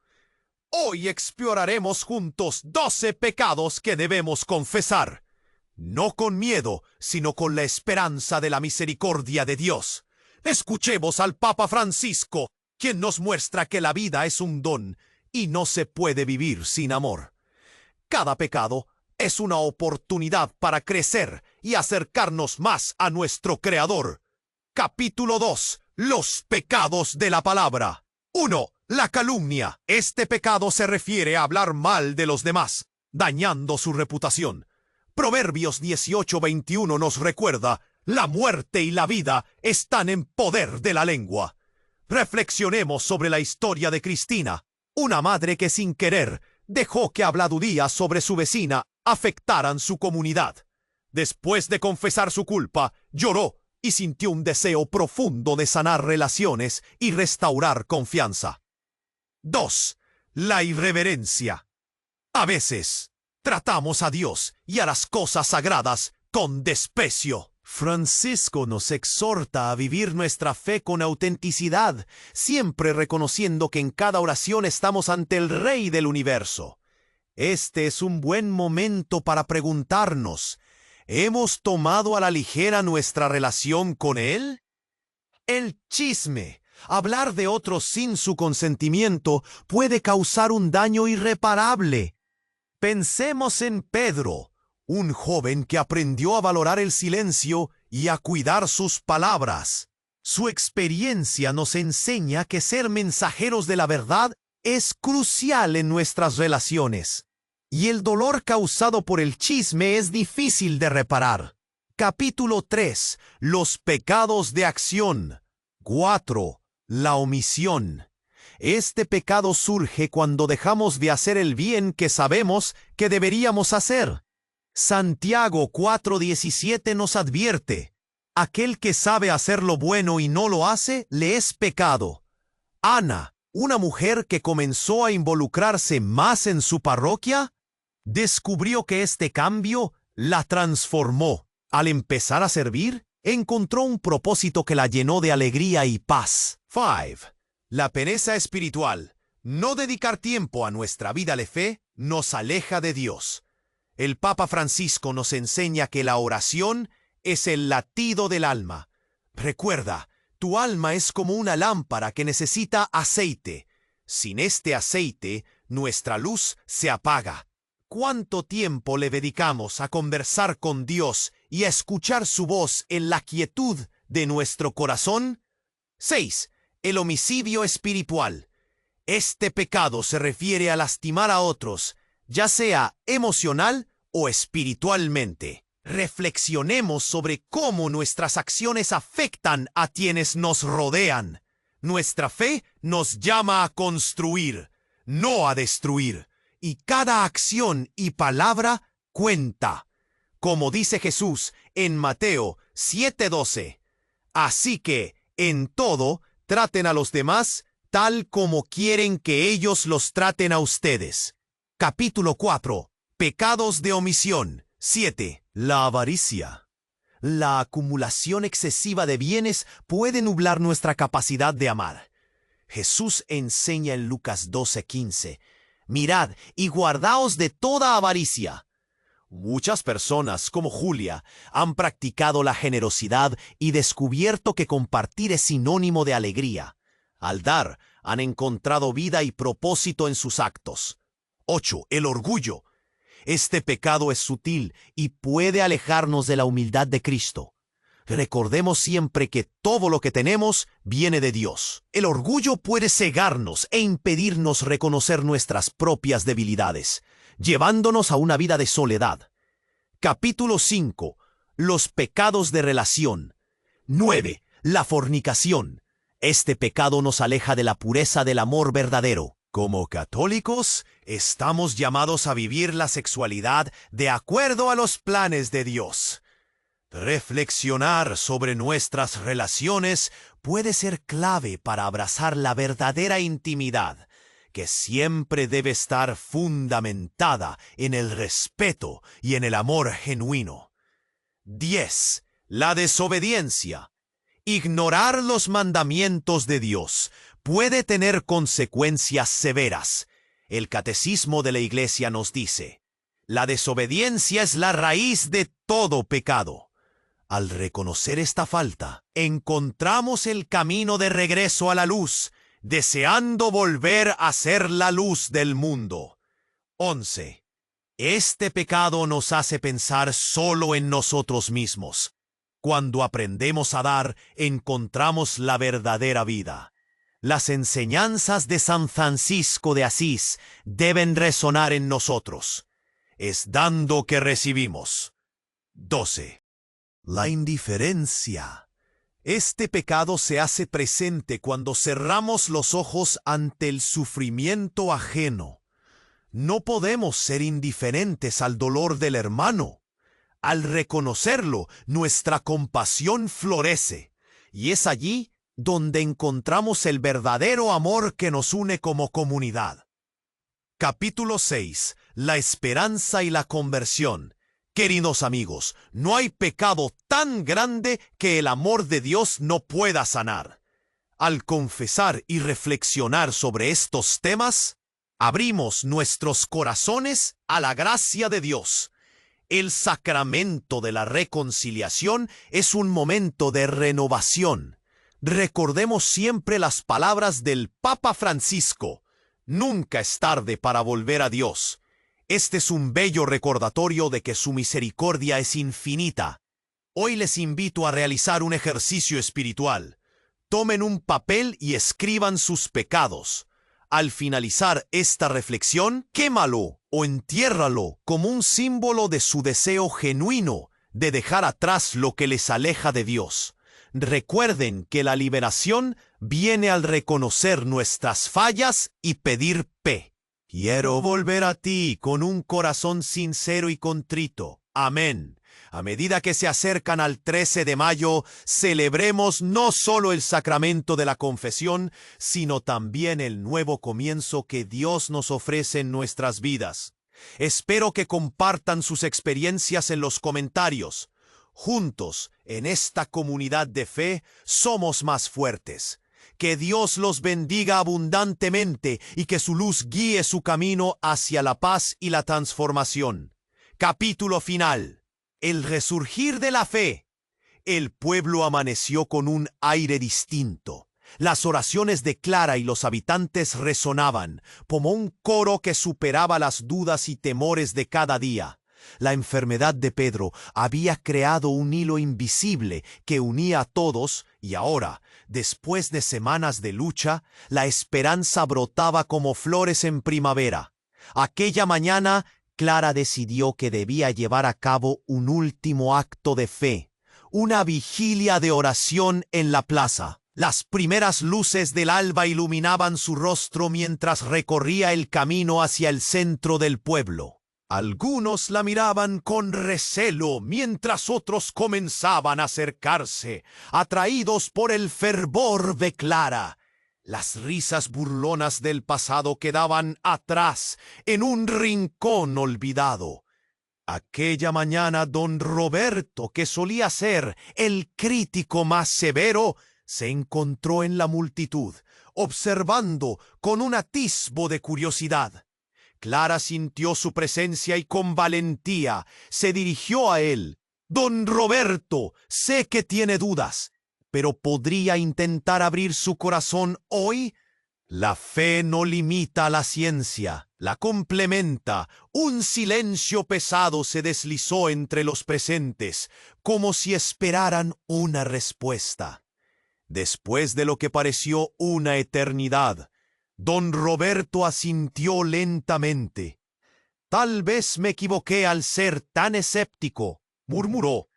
Hoy exploraremos juntos 12 pecados que debemos confesar. No con miedo, sino con la esperanza de la misericordia de Dios. Escuchemos al Papa Francisco, quien nos muestra que la vida es un don y no se puede vivir sin amor. Cada pecado es una oportunidad para crecer y acercarnos más a nuestro Creador. Capítulo 2. Los pecados de la palabra. 1. La calumnia. Este pecado se refiere a hablar mal de los demás, dañando su reputación. Proverbios 18:21 nos recuerda: la muerte y la vida están en poder de la lengua. Reflexionemos sobre la historia de Cristina, una madre que sin querer dejó que habladurías sobre su vecina afectaran su comunidad. Después de confesar su culpa, lloró y sintió un deseo profundo de sanar relaciones y restaurar confianza. 2. La irreverencia. A veces, tratamos a Dios y a las cosas sagradas con desprecio. Francisco nos exhorta a vivir nuestra fe con autenticidad, siempre reconociendo que en cada oración estamos ante el Rey del universo. Este es un buen momento para preguntarnos: ¿hemos tomado a la ligera nuestra relación con Él? El chisme, hablar de otros sin su consentimiento, puede causar un daño irreparable. Pensemos en Pedro, un joven que aprendió a valorar el silencio y a cuidar sus palabras. Su experiencia nos enseña que ser mensajeros de la verdad es crucial en nuestras relaciones. Y el dolor causado por el chisme es difícil de reparar. Capítulo 3. Los pecados de acción. 4. La omisión. Este pecado surge cuando dejamos de hacer el bien que sabemos que deberíamos hacer. Santiago 4:17 nos advierte: aquel que sabe hacer lo bueno y no lo hace, le es pecado. Ana, una mujer que comenzó a involucrarse más en su parroquia, descubrió que este cambio la transformó. Al empezar a servir, encontró un propósito que la llenó de alegría y paz. 5. La pereza espiritual. No dedicar tiempo a nuestra vida de fe nos aleja de Dios. El Papa Francisco nos enseña que la oración es el latido del alma. Recuerda, tu alma es como una lámpara que necesita aceite. Sin este aceite, nuestra luz se apaga. ¿Cuánto tiempo le dedicamos a conversar con Dios y a escuchar su voz en la quietud de nuestro corazón? 6. El homicidio espiritual. Este pecado se refiere a lastimar a otros, ya sea emocional o espiritualmente. Reflexionemos sobre cómo nuestras acciones afectan a quienes nos rodean. Nuestra fe nos llama a construir, no a destruir. Y cada acción y palabra cuenta. Como dice Jesús en Mateo 7:12. Así que, en todo, traten a los demás tal como quieren que ellos los traten a ustedes. Capítulo 4. Pecados de omisión. 7. La avaricia. La acumulación excesiva de bienes puede nublar nuestra capacidad de amar. Jesús enseña en Lucas 12:15. Mirad y guardaos de toda avaricia. Muchas personas, como Julia, han practicado la generosidad y descubierto que compartir es sinónimo de alegría. Al dar, han encontrado vida y propósito en sus actos. 8. El orgullo. Este pecado es sutil y puede alejarnos de la humildad de Cristo. Recordemos siempre que todo lo que tenemos viene de Dios. El orgullo puede cegarnos e impedirnos reconocer nuestras propias debilidades, llevándonos a una vida de soledad. Capítulo 5. Los pecados de relación. 9. La fornicación. Este pecado nos aleja de la pureza del amor verdadero. Como católicos, estamos llamados a vivir la sexualidad de acuerdo a los planes de Dios. Reflexionar sobre nuestras relaciones puede ser clave para abrazar la verdadera intimidad, que siempre debe estar fundamentada en el respeto y en el amor genuino. 10. La desobediencia. Ignorar los mandamientos de Dios puede tener consecuencias severas. El Catecismo de la Iglesia nos dice: la desobediencia es la raíz de todo pecado. Al reconocer esta falta, encontramos el camino de regreso a la luz, deseando volver a ser la luz del mundo. 11. Este pecado nos hace pensar solo en nosotros mismos. Cuando aprendemos a dar, encontramos la verdadera vida. Las enseñanzas de San Francisco de Asís deben resonar en nosotros. Es dando que recibimos. 12. La indiferencia. Este pecado se hace presente cuando cerramos los ojos ante el sufrimiento ajeno. No podemos ser indiferentes al dolor del hermano. Al reconocerlo, nuestra compasión florece, y es allí donde encontramos el verdadero amor que nos une como comunidad. Capítulo 6. La esperanza y la conversión. Queridos amigos, no hay pecado tan grande que el amor de Dios no pueda sanar. Al confesar y reflexionar sobre estos temas, abrimos nuestros corazones a la gracia de Dios. El sacramento de la reconciliación es un momento de renovación. Recordemos siempre las palabras del Papa Francisco: nunca es tarde para volver a Dios. Este es un bello recordatorio de que su misericordia es infinita. Hoy les invito a realizar un ejercicio espiritual. Tomen un papel y escriban sus pecados. Al finalizar esta reflexión, quémalo o entiérralo como un símbolo de su deseo genuino de dejar atrás lo que les aleja de Dios. Recuerden que la liberación viene al reconocer nuestras fallas y pedir pe. Quiero volver a ti con un corazón sincero y contrito. Amén. A medida que se acercan al 13 de mayo, celebremos no solo el sacramento de la confesión, sino también el nuevo comienzo que Dios nos ofrece en nuestras vidas. Espero que compartan sus experiencias en los comentarios. Juntos, en esta comunidad de fe, somos más fuertes. Que Dios los bendiga abundantemente y que su luz guíe su camino hacia la paz y la transformación. Capítulo final. El resurgir de la fe. El pueblo amaneció con un aire distinto. Las oraciones de Clara y los habitantes resonaban, como un coro que superaba las dudas y temores de cada día. La enfermedad de Pedro había creado un hilo invisible que unía a todos, y ahora, después de semanas de lucha, la esperanza brotaba como flores en primavera. Aquella mañana, Clara decidió que debía llevar a cabo un último acto de fe, una vigilia de oración en la plaza. Las primeras luces del alba iluminaban su rostro mientras recorría el camino hacia el centro del pueblo. Algunos la miraban con recelo, mientras otros comenzaban a acercarse, atraídos por el fervor de Clara. Las risas burlonas del pasado quedaban atrás, en un rincón olvidado. Aquella mañana, don Roberto, que solía ser el crítico más severo, se encontró en la multitud, observando con un atisbo de curiosidad. Clara sintió su presencia y con valentía se dirigió a él. «Don Roberto, sé que tiene dudas, pero ¿podría intentar abrir su corazón hoy?» La fe no limita a la ciencia, la complementa. Un silencio pesado se deslizó entre los presentes, como si esperaran una respuesta. Después de lo que pareció una eternidad, don Roberto asintió lentamente. «Tal vez me equivoqué al ser tan escéptico», murmuró.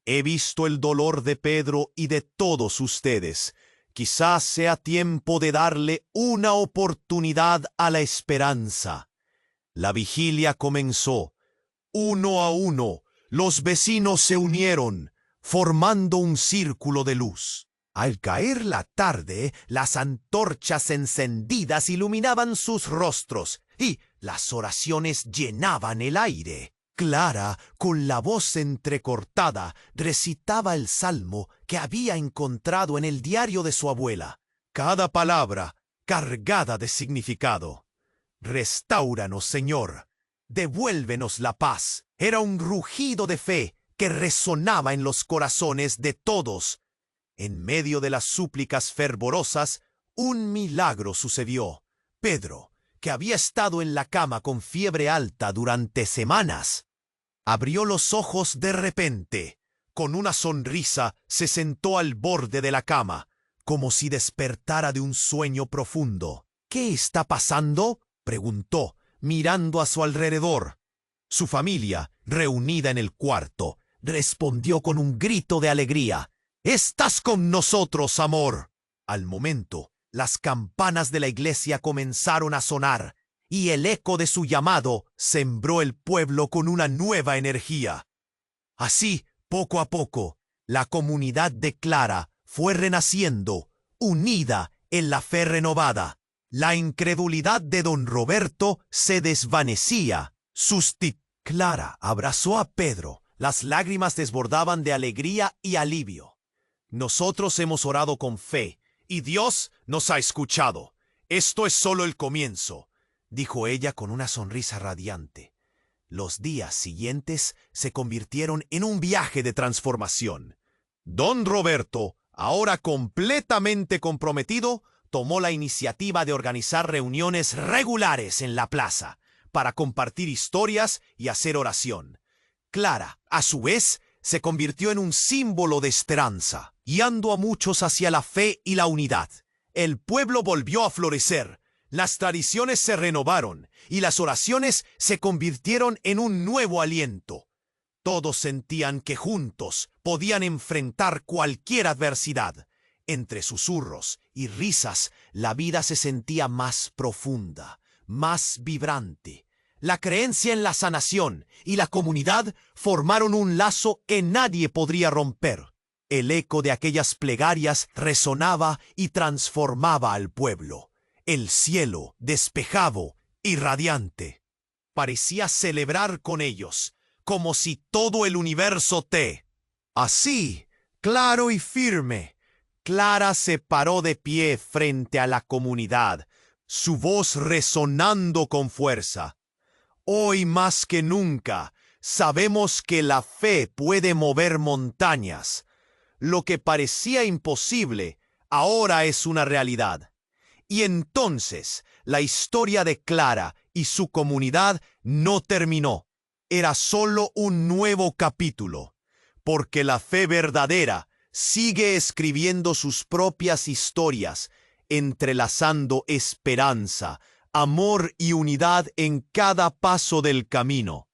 «He visto el dolor de Pedro y de todos ustedes. Quizás sea tiempo de darle una oportunidad a la esperanza». La vigilia comenzó. Uno a uno, los vecinos se unieron, formando un círculo de luz. Al caer la tarde, las antorchas encendidas iluminaban sus rostros y las oraciones llenaban el aire. Clara, con la voz entrecortada, recitaba el salmo que había encontrado en el diario de su abuela, cada palabra cargada de significado. «Restáuranos, Señor, devuélvenos la paz». Era un rugido de fe que resonaba en los corazones de todos. En medio de las súplicas fervorosas, un milagro sucedió. Pedro, que había estado en la cama con fiebre alta durante semanas, abrió los ojos de repente. Con una sonrisa se sentó al borde de la cama. como si despertara de un sueño profundo. ¿Qué está pasando?, preguntó, mirando a su alrededor. Su familia, reunida en el cuarto, respondió con un grito de alegría. «¡Estás con nosotros, amor!». Al momento, las campanas de la iglesia comenzaron a sonar, y el eco de su llamado sembró el pueblo con una nueva energía. Así, poco a poco, la comunidad de Clara fue renaciendo, unida en la fe renovada. La incredulidad de don Roberto se desvanecía. Clara abrazó a Pedro. Las lágrimas desbordaban de alegría y alivio. «Nosotros hemos orado con fe, y Dios nos ha escuchado. Esto es solo el comienzo», dijo ella con una sonrisa radiante. Los días siguientes se convirtieron en un viaje de transformación. Don Roberto, ahora completamente comprometido, tomó la iniciativa de organizar reuniones regulares en la plaza para compartir historias y hacer oración. Clara, a su vez, se convirtió en un símbolo de esperanza, guiando a muchos hacia la fe y la unidad. El pueblo volvió a florecer, las tradiciones se renovaron y las oraciones se convirtieron en un nuevo aliento. Todos sentían que juntos podían enfrentar cualquier adversidad. Entre susurros y risas, la vida se sentía más profunda, más vibrante. La creencia en la sanación y la comunidad formaron un lazo que nadie podría romper. El eco de aquellas plegarias resonaba y transformaba al pueblo. El cielo, despejado y radiante, parecía celebrar con ellos, como si todo el universo Así, claro y firme, Clara se paró de pie frente a la comunidad, su voz resonando con fuerza. «Hoy más que nunca, sabemos que la fe puede mover montañas. Lo que parecía imposible, ahora es una realidad». Y entonces, la historia de Clara y su comunidad no terminó. Era solo un nuevo capítulo, porque la fe verdadera sigue escribiendo sus propias historias, entrelazando esperanza, amor y unidad en cada paso del camino.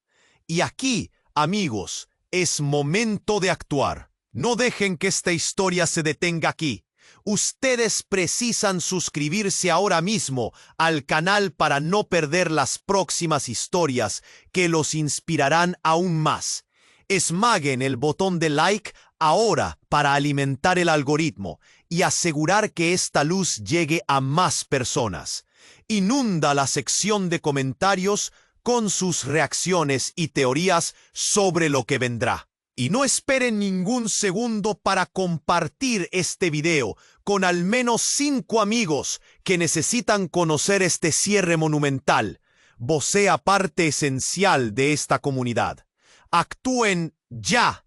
Y aquí, amigos, es momento de actuar. No dejen que esta historia se detenga aquí. Ustedes precisan suscribirse ahora mismo al canal para no perder las próximas historias que los inspirarán aún más. Esmaguen el botón de like ahora para alimentar el algoritmo y asegurar que esta luz llegue a más personas. Inunda la sección de comentarios con sus reacciones y teorías sobre lo que vendrá. Y no esperen ningún segundo para compartir este video con al menos 5 amigos que necesitan conocer este cierre monumental. Vocea parte esencial de esta comunidad. Actúen ya.